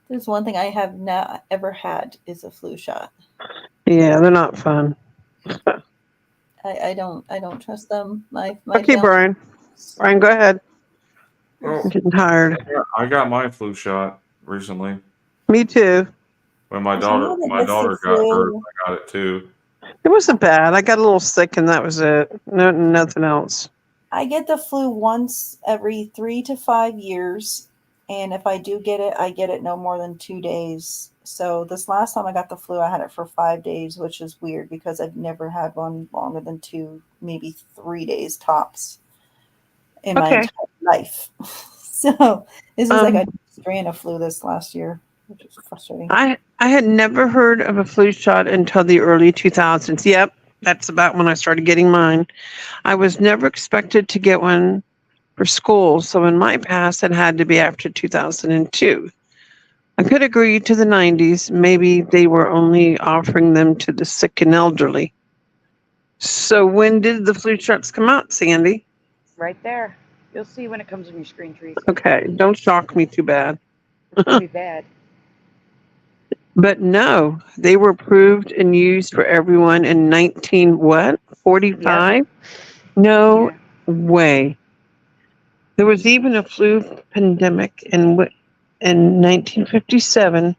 There's one thing I have not ever had is a flu shot. Yeah, they're not fun. I don't trust them. My Okay, family- Brian, go ahead. Well, I'm getting tired. I got my flu shot recently. Me too. When my There's one daughter that gets the got hurt, flu. I got it too. It wasn't bad. I got a little sick and that was it. No, nothing else. I get the flu once every 3 to 5 years, and if I do get it, I get it no more than 2 days. So this last time I got the flu, I had it for 5 days, which is weird because I've never had one longer than 2, maybe 3 days tops in my entire life. So this is like a strand of flu this last year, which is frustrating. I had never heard of a flu shot until the early 2000s. Yep, that's about when I started getting mine. I was never expected to get one for school, so in my past it had to be after 2002. I could agree to the 90s. Maybe they were only offering them to the sick and elderly. So when did the flu shots come out, Sandy? Right there. You'll see when it comes on your screen, Teresa. Okay, don't shock me too bad. It's pretty bad. But no, they were approved and used for everyone in 19 what? 45? No Yeah. way. There was even a flu pandemic in 1957,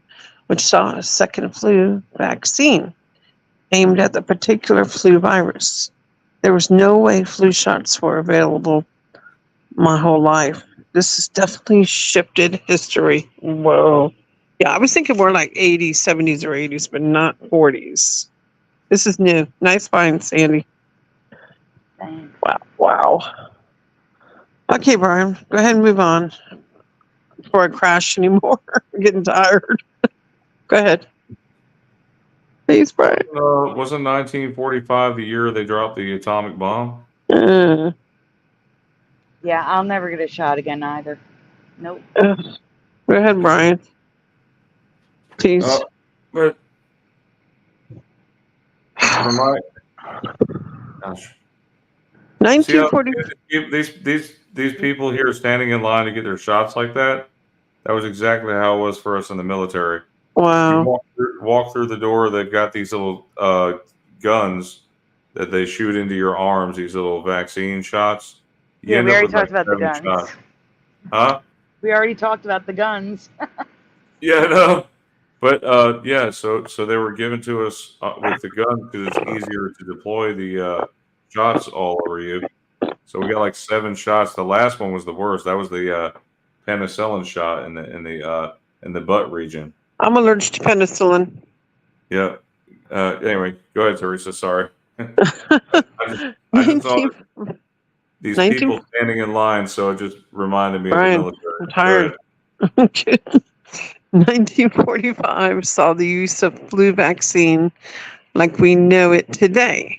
which saw a second flu vaccine aimed at the particular flu virus. There was no way flu shots were available my whole life. This has definitely shifted history. Whoa. Yeah, I was thinking more like 80s, 70s, or 80s, but not 40s. This is new. Nice find, Sandy. Thanks. Wow. Wow. Okay, Brian, go ahead and move on before I crash anymore. I'm getting tired. Go ahead. Please, Brian. Wasn't 1945 the year they dropped the atomic bomb? Yeah, I'll never get a shot again either. Nope. Go ahead, Brian. Please. But for my gosh, see how 1940. these people here standing in line to get their shots like that? That was exactly how it was for us in the military. You Wow. walk through the door. They've got these little guns that they shoot into your arms. These little vaccine shots. You Yeah, end we up already with like talked about the 7 guns. shots. Huh? We already talked about the guns. Yeah, no. But yeah, so they were given to us with the gun because it's easier to deploy the shots all over you. So we got like 7 shots. The last one was the worst. That was the penicillin shot in the butt region. I'm allergic to penicillin. Yeah. Anyway, go ahead, Teresa. Sorry. I just saw these 19 people standing in line, so it just reminded me Brian, of the military. I'm tired. Go ahead. 1945 saw the use of flu vaccine like we know it today.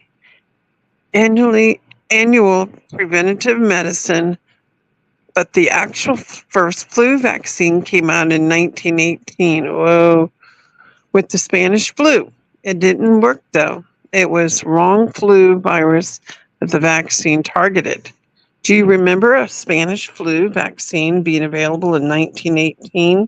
Annual preventative medicine, but the actual first flu vaccine came out in 1918. Whoa, with the Spanish flu. It didn't work though. It was wrong flu virus that the vaccine targeted. Do you remember a Spanish flu vaccine being available in 1918?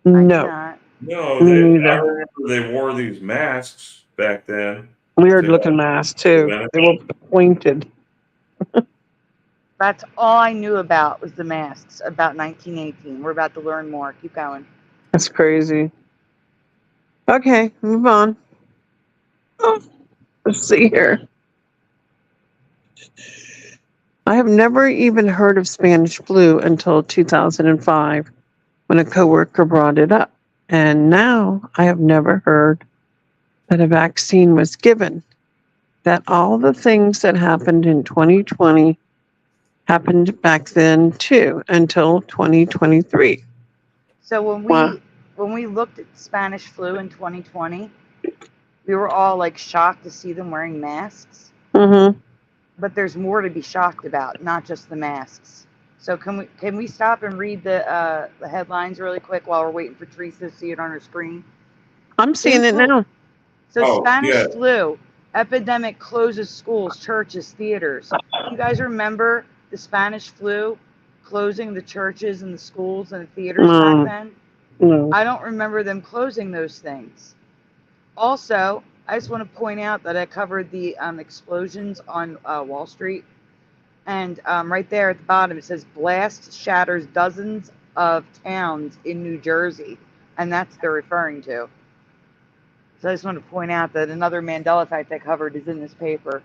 I do No. not. No, Me I neither. remember they wore these masks back then. Weird looking masks too. They were pointed. That's all I knew about was the masks about 1918. We're about to learn more. Keep going. That's crazy. Okay, move on. Oh, let's see here. I have never even heard of Spanish flu until 2005 when a coworker brought it up. And now I have never heard that a vaccine was given. That all the things that happened in 2020 happened back then too until 2023. So when we looked at Spanish flu in 2020, we were all like shocked to see them wearing masks. Mm-hmm. But there's more to be shocked about, not just the masks. So can we stop and read the headlines really quick while we're waiting for Teresa to see it on her screen? I'm seeing it now. So Spanish flu epidemic closes schools, churches, theaters. You guys remember the Spanish flu closing the churches and the schools and the theaters back then? No. I don't remember them closing those things. Also, I just want to point out that I covered the explosions on Wall Street. And right there at the bottom, it says blast shatters dozens of towns in New Jersey. And that's what they're referring to. So I just want to point out that another Mandela effect I covered is in this paper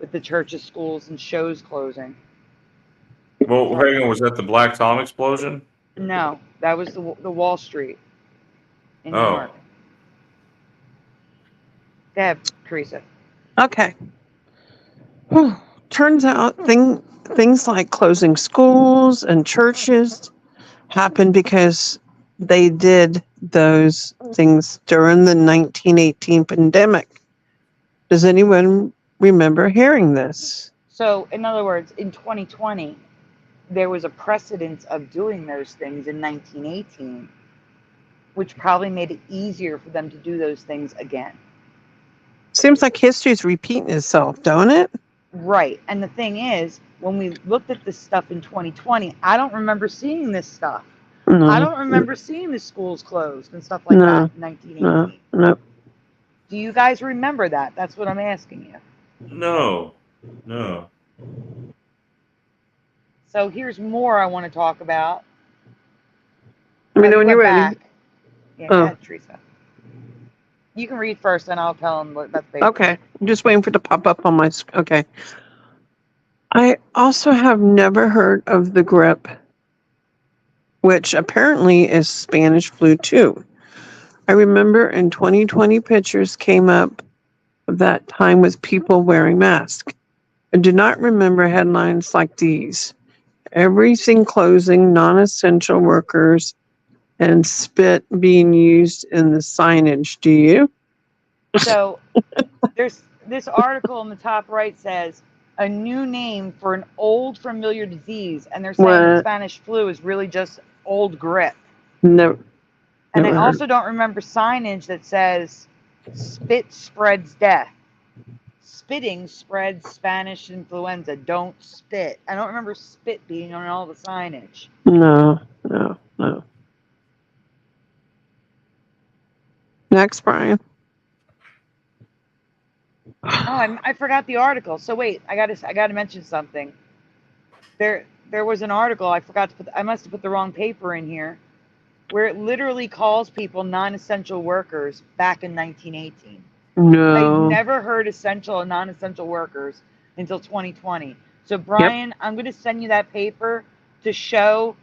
with the churches, schools, and shows closing. Well, hang on. Was that the Black Tom explosion? No, that was the Wall Street in New York. Go ahead, Teresa. Okay. Whew. Turns out things like closing schools and churches happened because they did those things during the 1918 pandemic. Does anyone remember hearing this? So, in other words, in 2020, there was a precedence of doing those things in 1918, which probably made it easier for them to do those things again. Seems like history's repeating itself, don't it? Right. And the thing is, when we looked at this stuff in 2020, I don't remember seeing this stuff. No. I don't remember seeing the schools closed and stuff like No. that in 1918. No. Do you guys remember that? That's what I'm asking you. No. No. So here's more I want to talk about. Let me Oh, know you when went you're ready. back. Yeah, go Oh. ahead, Teresa. You can read first, and I'll tell them about the paper. Okay. I'm just waiting for it to pop up on my. Okay. I also have never heard of the grip, which apparently is Spanish flu too. I remember in 2020 pictures came up of that time with people wearing masks. I do not remember headlines like these. Everything closing, non-essential workers, and spit being used in the signage. Do you? So there's this article in the top right says a new name for an old familiar disease, and they're saying What? Spanish flu is really just old grip. Never. And I Never heard. also don't remember signage that says spit spreads death. Spitting spreads Spanish influenza. Don't spit. I don't remember spit being on all the signage. No. Next, Brian. Oh, I forgot the article. So wait, I gotta mention something. There was an article I forgot to put. I must have put the wrong paper in here, where it literally calls people non-essential workers back in 1918. No. I never heard essential and non-essential workers until 2020. So Brian, I'm going to send you that paper to show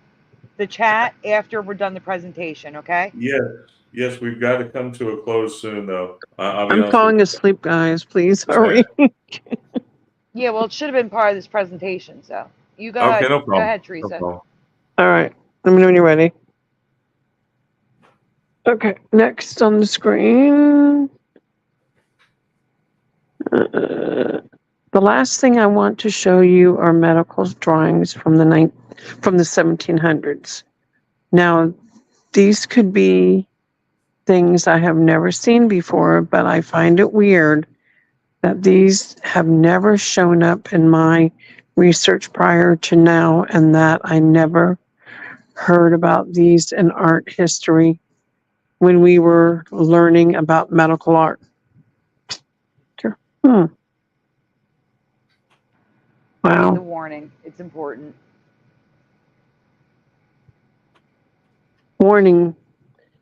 the chat after we're done the presentation. Okay? Yes, we've got to come to a close soon, though. I'll be I'm honest falling with asleep, guys. Please you. hurry. Yeah. Well, it should have been part of this presentation. So you go Okay, ahead. no Go problem. ahead, No Teresa. problem. All right. Let me know when you're ready. Okay. Next on the screen. The last thing I want to show you are medical drawings from the 1700s. Now, these could be things I have never seen before, but I find it weird that these have never shown up in my research prior to now, and that I never heard about these in art history when we were learning about medical art. Read Wow. the warning. It's important. Warning.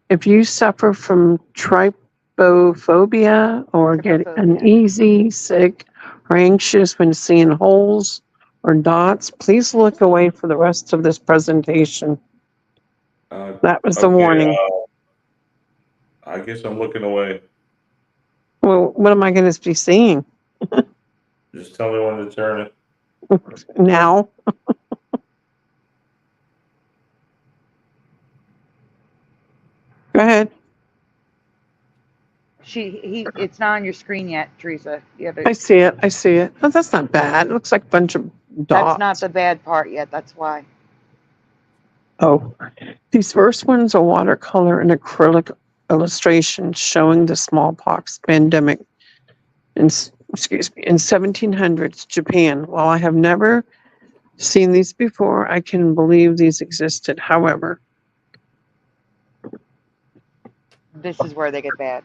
If you suffer from trypophobia or get uneasy, sick, or anxious when seeing holes or dots, please look away for the rest of this presentation. That was the Okay, warning. I guess I'm looking away. Well, what am I going to be seeing Just tell me when to turn it. now? Go ahead. It's not on your screen yet, Teresa. You have I see it. Oh, that's not bad. It looks like a bunch of dots. That's not the bad part yet. That's why. Oh, these first ones are watercolor and acrylic illustrations showing the smallpox pandemic in 1700s Japan. While I have never seen these before, I can believe these existed. However, This is where they get bad.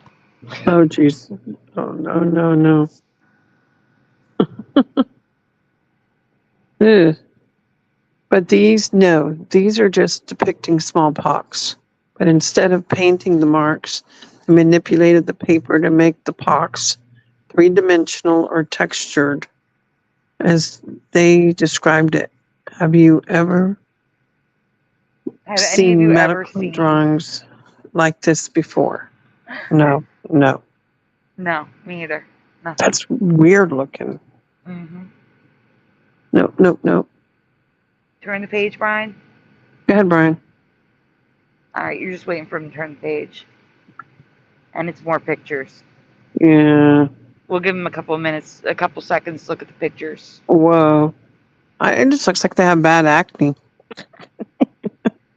oh geez, oh no. Ugh. But these are just depicting smallpox. But instead of painting the marks, they manipulated the paper to make the pox three-dimensional or textured, as they described it. Have you ever seen medical drawings like this before? No. No, me either. No. That's weird looking. Mm-hmm. No. Turn the page, Brian. Go ahead, Brian. All right, you're just waiting for him to turn the page. And it's more pictures. Yeah. We'll give him a couple seconds to look at the pictures. Whoa. It just looks like they have bad acne.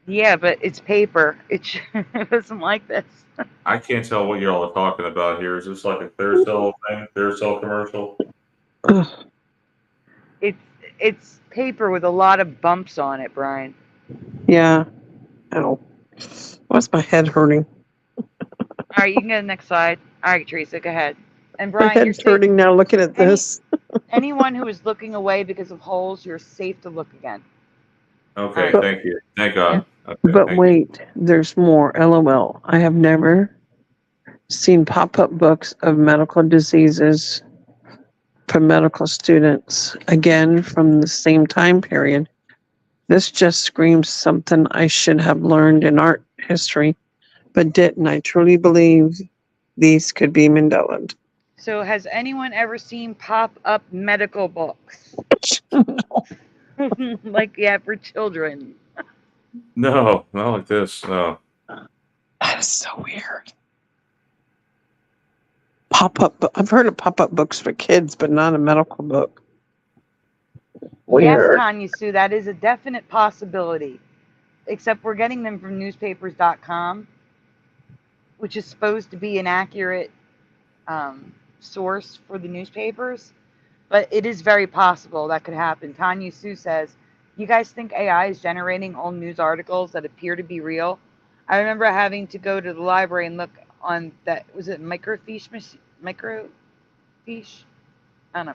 Yeah, but it's paper. It wasn't like this. I can't tell what y'all are talking about here. Is this like a Theracell thing? Theracell commercial? Ugh. It's paper with a lot of bumps on it, Brian. Yeah. Ow. Why's my head hurting? All right, you can go to the next slide. All right, Teresa, go ahead. And My Brian, you're head's safe. hurting now looking at Any- this. Anyone who is looking away because of holes, you're safe to look again. Okay, All right. thank you. Thank God. Okay, But thank you. wait, there's more. LOL. I have never seen pop-up books of medical diseases for medical students, again from the same time period. This just screams something I should have learned in art history, but didn't. I truly believe these could be Mandela. So, has anyone ever seen pop-up medical books? Like, yeah, for children. No, not like this. No. That is so weird. I've heard of pop-up books for kids, but not a medical book. Yes, Weird. Tanya Sue, that is a definite possibility. Except we're getting them from newspapers.com, which is supposed to be an accurate source for the newspapers. But it is very possible that could happen. Tanya Sue says, you guys think AI is generating old news articles that appear to be real? I remember having to go to the library and look on that, was it microfiche? Microfiche? I don't know.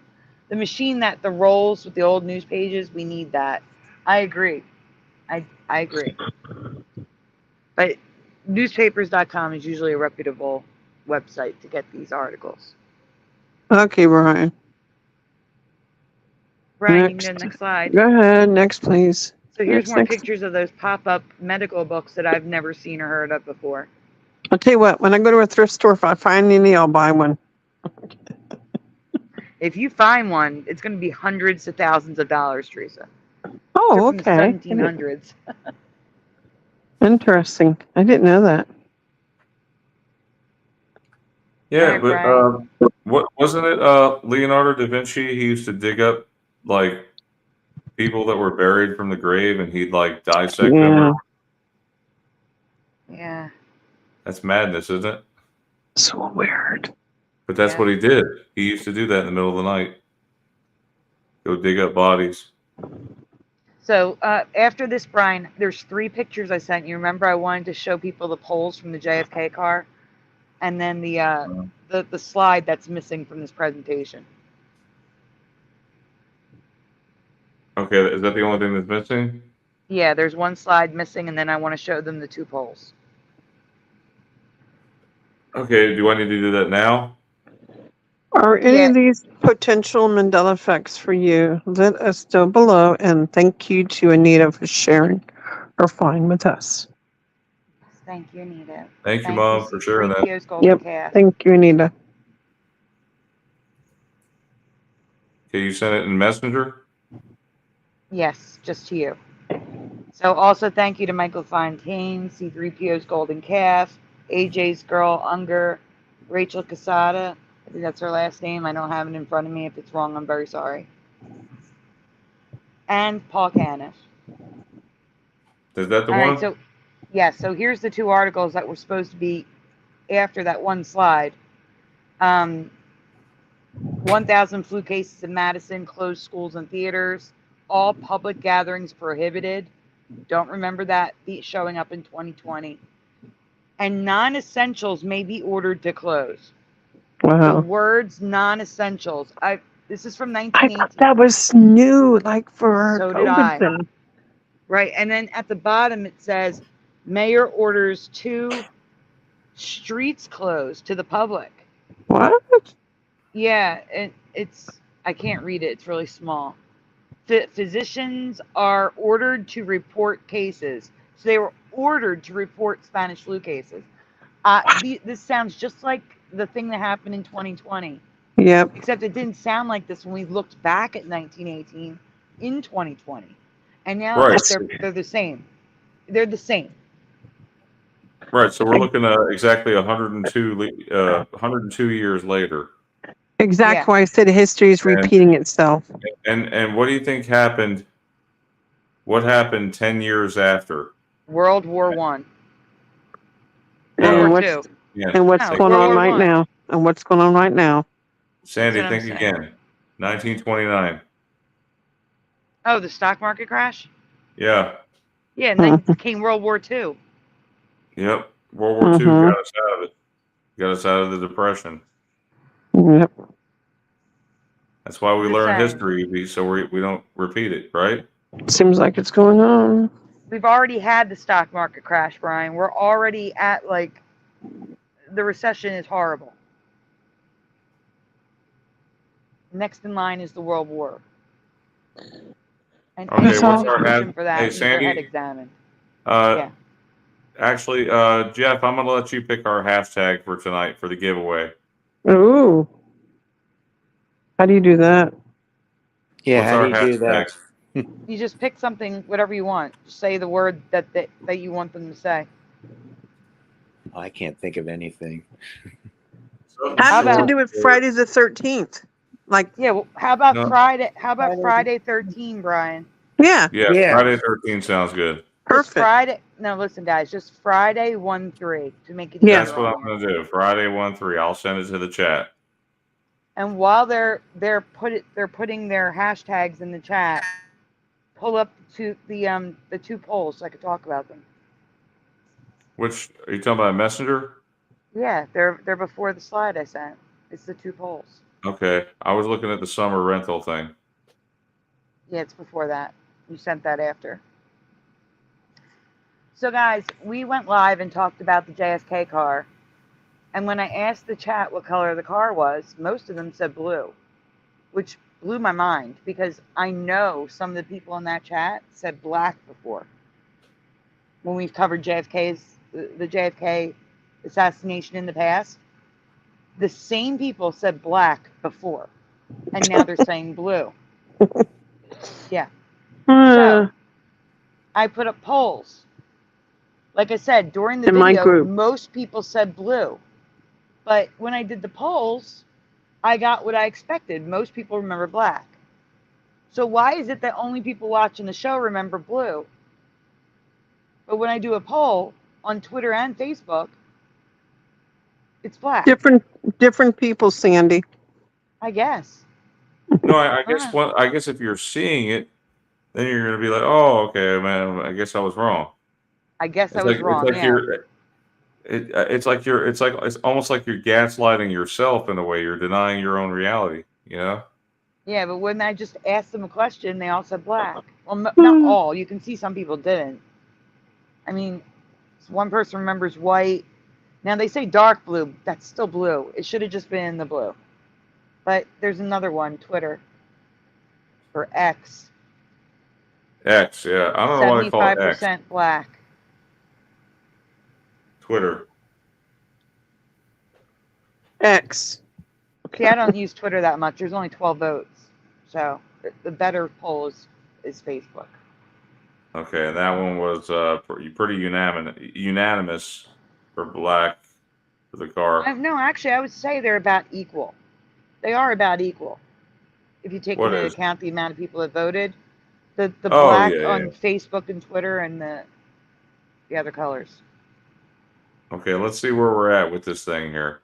The machine that the rolls with the old news pages, we need that. I agree. I agree. But newspapers.com is usually a reputable website to get these articles. Okay, Brian. Brian, you can go to the next slide. Go ahead. Next, please. So here's more Next. pictures of those pop-up medical books that I've never seen or heard of before. I'll tell you what, when I go to a thrift store, if I find any, I'll buy one. If you find one, it's going to be hundreds of thousands of dollars, Teresa. Oh, They're from okay. the 1700s. Interesting. I didn't know that. Yeah, All right, but what wasn't it? Leonardo da Vinci. He used to dig up like people that were buried from the grave, and he'd like dissect them. Yeah. That's madness, isn't it? So weird. But that's Yeah. what he did. He used to do that in the middle of the night. Go dig up bodies. So after this, Brian, there's 3 pictures I sent you. Remember, I wanted to show people the poles from the JFK car, and then the slide that's missing from this presentation. Okay, is that the only thing that's missing? Yeah, there's one slide missing, and then I want to show them the 2 poles. Okay, do I need to do that now? Are any Yeah. of these potential Mandela effects for you? Let us know below, and thank you to Anita for sharing her find with us. Thank you, Anita. Thank you, Mom, for sharing that. C3PO's Golden Yep. Calf. Thank you, Anita. Okay, you sent it in Messenger? Yes, just to you. So also thank you to Michael Fontaine, C3PO's Golden Calf, AJ's Girl Unger, Rachel Casada. I think that's her last name. I don't have it in front of me. If it's wrong, I'm very sorry. And Paul Caniff. Is that the All one? right, so yes, so here's the 2 articles that were supposed to be after that one slide. 1,000 flu cases in Madison, closed schools and theaters, all public gatherings prohibited. Don't remember that showing up in 2020. And non-essentials may be ordered to close. The Wow. words non-essentials. This is from I 1918. thought that was new, like for So did COVID I. thing. Right, and then at the bottom it says, Mayor orders 2 streets closed to the public. What? Yeah, it's I can't read it. It's really small. Physicians are ordered to report cases. So they were ordered to report Spanish flu cases. This sounds just like the thing that happened in 2020. Yep. Except it didn't sound like this when we looked back at 1918 in 2020. And now Right. they're the same. They're the same. Right, so we're looking at exactly 102 years later. Exactly Yeah. why I said history is repeating itself. And what do you think happened? What happened 10 years after? World War One. And World War what's, Two. Yeah. and what's No, going World on War right One. now? And what's going on right now? Sandy, That's what I'm think saying. again. 1929. Oh, the stock market crash? Yeah. Yeah, and then came World War II. Yep. World War II got us out of it. Got us out of the Depression. Yep. That's why we Just learn saying. history, so we don't repeat it, right? Seems like it's going on. We've already had the stock market crash, Brian. We're already at like the recession is horrible. Next in line is the World War. And Okay, anyone what's who's our pushing for that Hey, needs their head Sandy. examined. Yeah. Actually, Jeff, I'm gonna let you pick our hashtag for tonight for the giveaway. Ooh. How do you do that? Yeah, What's how do our you do hashtag? that? You just pick something, whatever you want. Just say the word that you want them to say. I can't think of anything. Have about- to do with Friday the 13th. Like, Yeah, well, how about No. Friday? How about Friday 13, Brian? yeah, Yeah, Friday 13 sounds good. Just perfect. Friday. No, listen, guys. Just Friday 1-3 to make it Yeah. That's what I'm gonna do. Friday 1-3. I'll send it to the chat. And while they're putting their hashtags in the chat, pull up to the two polls so I could talk about them. Which are you talking about? Messenger? Yeah, they're before the slide I sent. It's the two polls. Okay, I was looking at the summer rental thing. Yeah, it's before that. You sent that after. So guys, we went live and talked about the JFK car. And when I asked the chat what color the car was, most of them said blue, which blew my mind because I know some of the people in that chat said black before. When we've covered the JFK assassination in the past, the same people said black before, and now they're saying blue. Yeah. So I put up polls. Like I said, during the In my video, group. most people said blue. But when I did the polls, I got what I expected. Most people remember black. So why is it that only people watching the show remember blue? But when I do a poll on Twitter and Facebook, it's black. Different people, Sandy. I guess. No, I guess I guess if you're seeing it, then you're gonna be like, oh, okay, man. I guess I was wrong. I guess I It's was like wrong. Yeah. it's almost like you're gaslighting yourself in a way. You're denying your own reality. You know? Yeah, but when I just asked them a question, they all said black. Well, not all. You can see some people didn't. I mean, one person remembers white. Now they say dark blue. That's still blue. It should have just been the blue. But there's another one, Twitter, or X. X, yeah. I don't know why they call it X. 75% black. Twitter. X. See, I don't use Twitter that much. There's only 12 votes. So the better poll is Facebook. Okay, and that one was pretty unanimous for black for the car. No, actually, I would say they're about equal. They are about equal. If you take What into is? account the amount of people that voted, the Oh, black yeah, on yeah. Facebook and Twitter and the other colors. Okay, let's see where we're at with this thing here.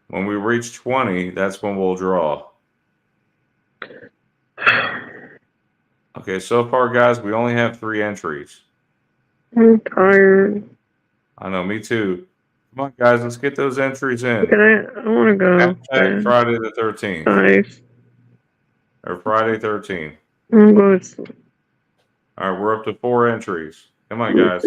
When we reach 20, that's when we'll draw. Okay, so far, guys, we only have 3 entries. I'm tired. I know, me too. Come on, guys, let's get those entries in. I want to go. Hashtag Friday the 13th. Nice. Or Friday 13th. I'm going to sleep. All right, we're up to 4 entries. Come on, guys.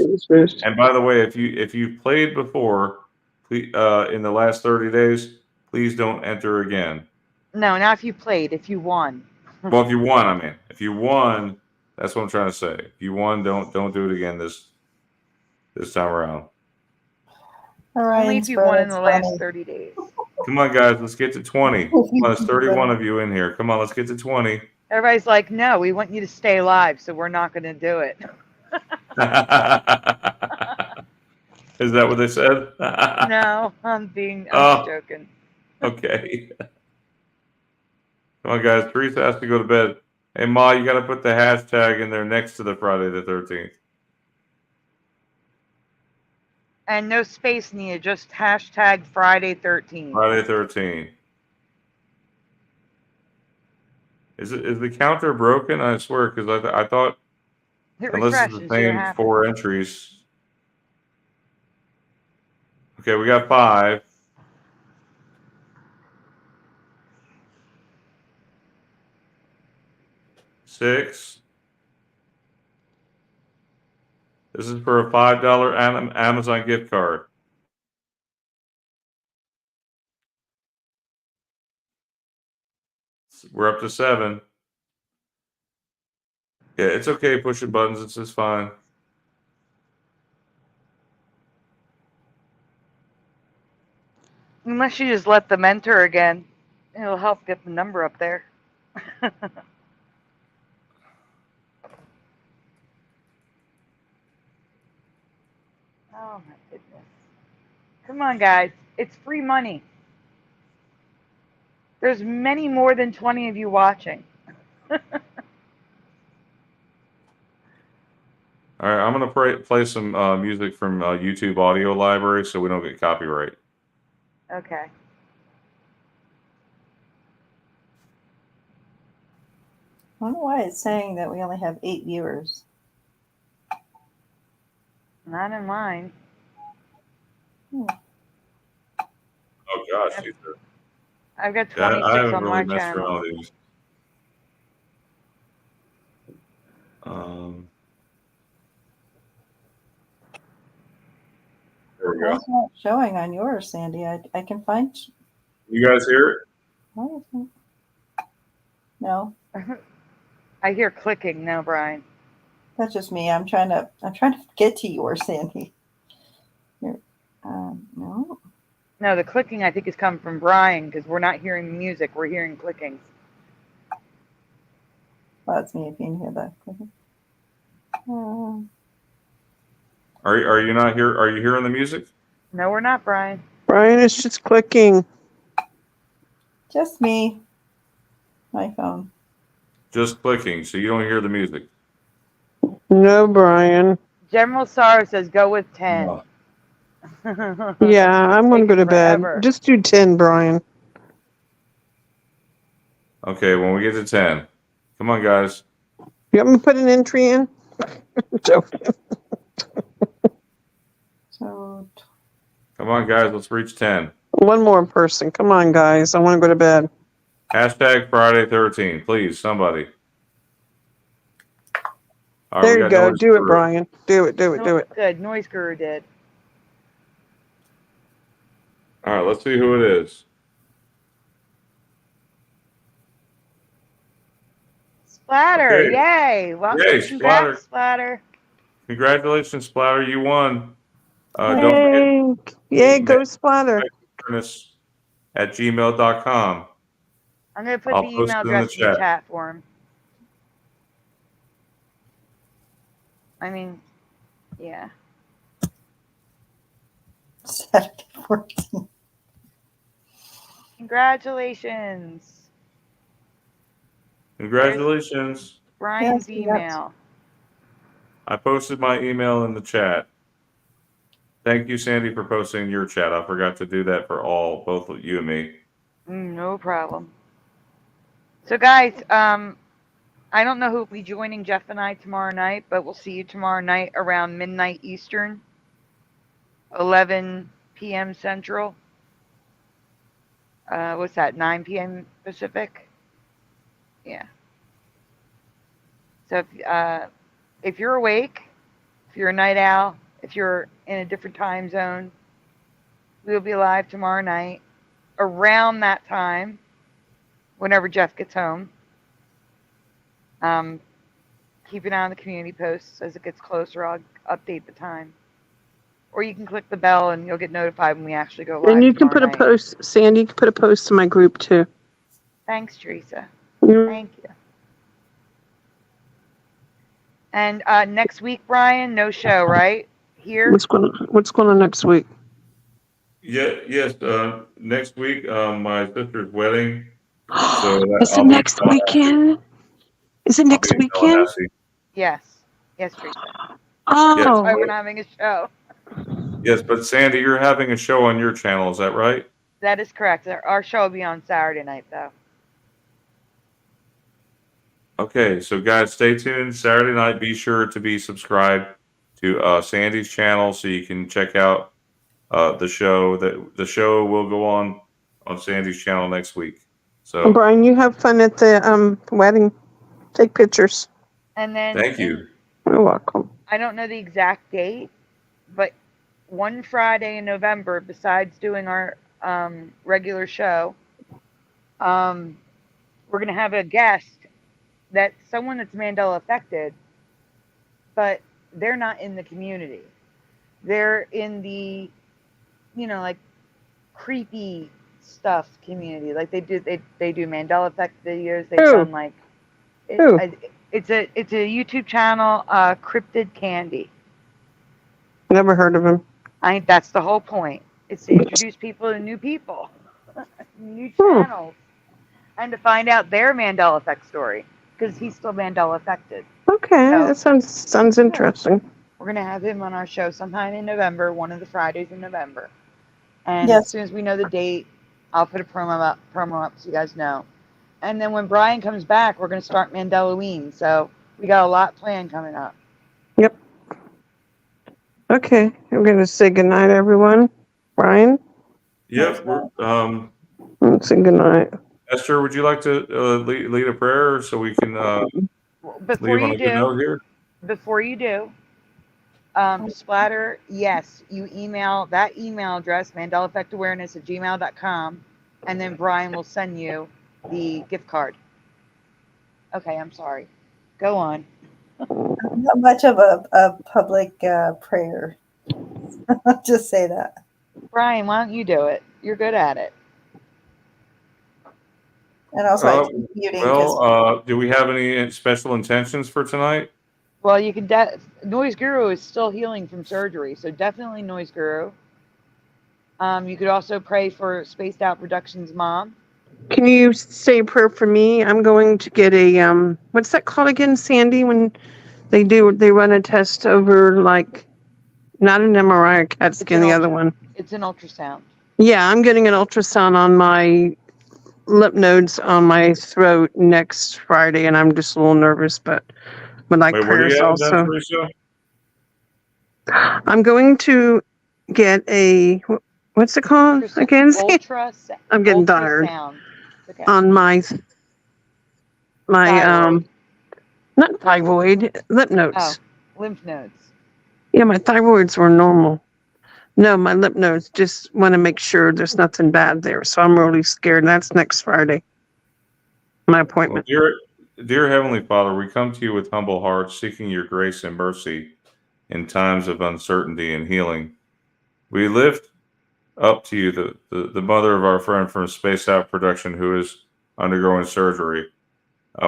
And by the way, if you played before, please, in the last 30 days, please don't enter again. No, not if you played. If you won. Well, if you won, I mean, if you won, that's what I'm trying to say. If you won, don't do it again this time around. Only if you won in the last 30 days. Come on, guys, let's get to 20. Well, there's 31 of you in here. Come on, let's get to 20. Everybody's like, no, we want you to stay alive, so we're not going to do it. Is that what they said? No, I'm joking. Okay. Come on, guys. Teresa has to go to bed. Hey, Ma, you got to put the hashtag in there next to the Friday the 13th. And no space needed, just hashtag Friday 13. Friday 13. Is the counter broken? I swear, because I thought It And this is the refreshes. See what same happens. 4 entries. Okay, we got 5. Six. This is for a $5 Amazon gift card. We're up to 7. Yeah, it's okay pushing buttons. It's just fine. Unless you just let them enter again, it'll help get the number up there. Oh my goodness. Come on, guys. It's free money. There's many more than 20 of you watching. All right, I'm gonna play some music from YouTube Audio Library so we don't get copyright. Okay. I don't know why it's saying that we only have 8 viewers. Not in mine. Oh gosh, these are, I've got yeah, 26 I haven't on really my messed channel. around with these. There we go. That's not showing on yours, Sandy. I can find. You guys hear it? Why isn't- No, I hear clicking now, Brian. that's just me. I'm trying to get to yours, Sandy. Here, no. No, the clicking I think is coming from Brian because we're not hearing music. We're hearing clicking. Well, that's me if you can hear that. Are you not here? Are you hearing the music? No, we're not, Brian. Brian is just clicking. Just me. My phone. Just clicking, so you don't hear the music. No, Brian. General Sorrow says go with 10. No. Yeah, I'm going to go to Forever. bed. Just do 10, Brian. Okay, when we get to 10, come on, guys. You want me to put an entry in? Joking. So Come on, guys. Let's reach 10. One more person. Come on, guys. I want to go to bed. Hashtag Friday 13, please, somebody. All right, There we you got go. Noise Do it, Guru. Brian. Do it, do it, do it. Good. Noise Guru did. All right, let's see who it is. Splatter. Okay. Yay. Welcome. Yay, Congrats, Splatter. Congratulations, Splatter. You won. Don't forget Yay, go Splatter. at gmail.com. I'm going to put I'll the post email it in the address in the chat. chat for him. I mean, yeah. Saturday 14. Congratulations. Congratulations. Brian's Yes, congrats. email. I posted my email in the chat. Thank you, Sandy, for posting your chat. I forgot to do that for both of you and me. No problem. So, guys, I don't know who will be joining Jeff and I tomorrow night, but we'll see you tomorrow night around midnight Eastern, 11 p.m. Central. What's that, 9 p.m. Pacific? Yeah. So if you're awake, if you're a night owl, if you're in a different time zone, we'll be live tomorrow night around that time, whenever Jeff gets home. Keep an eye on the community posts. As it gets closer, I'll update the time. Or you can click the bell and you'll get notified when we actually go live. And you can put a night. post, Sandy, you can put a post in my group too. Thanks, Teresa. Mm. Thank you. And next week, Brian, no show, right? Here? What's going on next week? Yeah, yes. Next week, my sister's wedding. Is it next weekend? Is it next weekend? Yes. Yes, Teresa. Oh. That's why we're not having a show. Yes, but Sandy, you're having a show on your channel. Is that right? That is correct. Our show will be on Saturday night, though. Okay, so guys, stay tuned. Saturday night, be sure to be subscribed to Sandy's channel so you can check out the show. That the show will go on Sandy's channel next week. So Brian, you have fun at the wedding. Take pictures. And then thank you. You're welcome. I don't know the exact date, but one Friday in November, besides doing our regular show, we're going to have a guest that's someone that's Mandela affected, but they're not in the community. They're in the, like creepy stuff community. Like they do Mandela effect videos. They've Who? done like Who? it's a YouTube channel, Cryptid Candy. Never heard of him. That's the whole point. It's to introduce people to new people, new channels, and to find out their Mandela effect story, because he's still Mandela affected. Okay, So, that sounds interesting. We're gonna have him on our show sometime in November, one of the Fridays in November. And Yes. as soon as we know the date, I'll put a promo up so you guys know. And then when Brian comes back, we're gonna start Mandelaween. So we got a lot planned coming up. Yep. Okay, I'm going to say goodnight, everyone. Brian? Yep. Let's say goodnight. Esther, would you like to lead a prayer so we can Before leave on you a good note here? Before you do, Splatter, yes, you email that email address, mandelaeffectawareness@gmail.com, and then Brian will send you the gift card. Okay, I'm sorry. Go on. Not much of a public prayer. I'll just say that. Brian, why don't you do it? You're good at it. And also, muting. Do we have any special intentions for tonight? Well, you can. Noise Guru is still healing from surgery, so definitely Noise Guru. You could also pray for Spaced Out Productions' mom. Can you say a prayer for me? I'm going to get a what's that called again, Sandy? When they run a test over, like, not an MRI or CAT scan, the other one. It's an ultrasound. Yeah, I'm getting an ultrasound on my lymph nodes on my throat next Friday, and I'm just a little nervous, but would like prayers also. I'm going to get a what's it called again? I'm getting tired. Okay. On my Thyroid. not thyroid, lymph nodes. Oh, lymph nodes. Yeah, my thyroids were normal. No, my lymph nodes, just want to make sure there's nothing bad there. So I'm really scared. And that's next Friday. My appointment. Well, dear Heavenly Father, we come to you with humble hearts, seeking your grace and mercy in times of uncertainty and healing. We lift up to you the mother of our friend from Space Out Production who is undergoing surgery.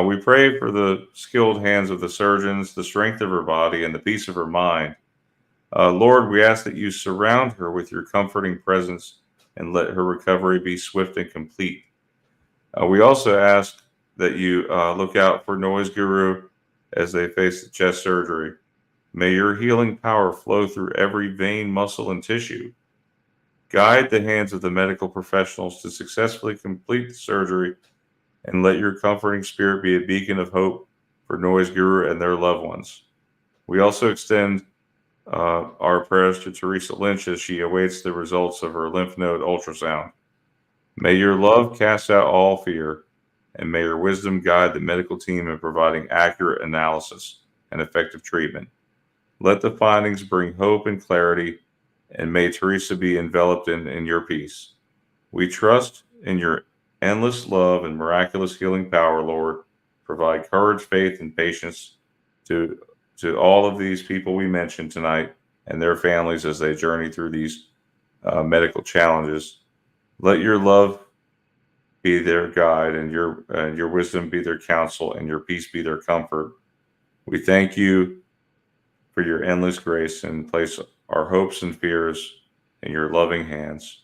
We pray for the skilled hands of the surgeons, the strength of her body, and the peace of her mind. Lord, we ask that you surround her with your comforting presence and let her recovery be swift and complete. We also ask that you look out for Noise Guru as they face the chest surgery. May your healing power flow through every vein, muscle, and tissue. Guide the hands of the medical professionals to successfully complete the surgery, and let your comforting spirit be a beacon of hope for Noise Guru and their loved ones. We also extend our prayers to Teresa Lynch as she awaits the results of her lymph node ultrasound. May your love cast out all fear, and may your wisdom guide the medical team in providing accurate analysis and effective treatment. Let the findings bring hope and clarity, and may Teresa be enveloped in your peace. We trust in your endless love and miraculous healing power, Lord. Provide courage, faith, and patience to all of these people we mentioned tonight and their families as they journey through these medical challenges. Let your love be their guide, and your wisdom be their counsel, and your peace be their comfort. We thank you for your endless grace and place our hopes and fears in your loving hands.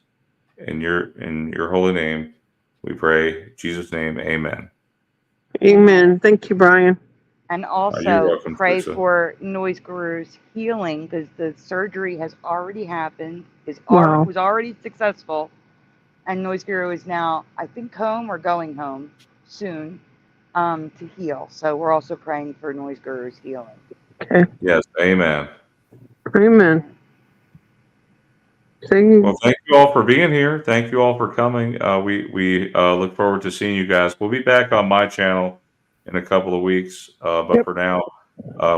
In your holy name, we pray. In Jesus' name, amen. Amen. Thank you, Brian. And also welcome, pray Teresa. for Noise Guru's healing, because the surgery has already happened, Wow. was already successful, and Noise Guru is now, I think, home or going home soon. to heal. So we're also praying for Noise Guru's healing. Okay. Yes, amen. Amen. Thank you. Well, thank you all for being here. Thank you all for coming. We look forward to seeing you guys. We'll be back on my channel in a couple of weeks. But Yep. for now,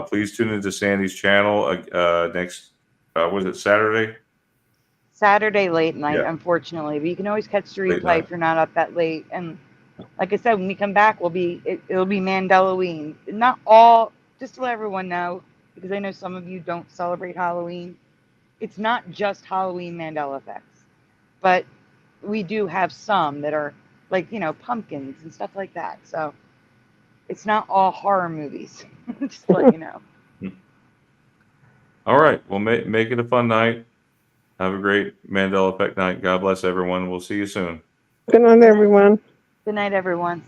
please tune into Sandy's channel next. Was it Saturday? Saturday late night, Yeah. unfortunately, but you can always catch the Late replay night. if you're not up that late. And like I said, when we come back, it'll be Mandela-ween. Not all, just to let everyone know, because I know some of you don't celebrate Halloween. It's not just Halloween Mandela effects, but we do have some that are like, pumpkins and stuff like that. So it's not all horror movies. Just to let you know. All right. Well, make it a fun night. Have a great Mandela Effect night. God bless everyone. We'll see you soon. Good night, everyone. Good night, everyone.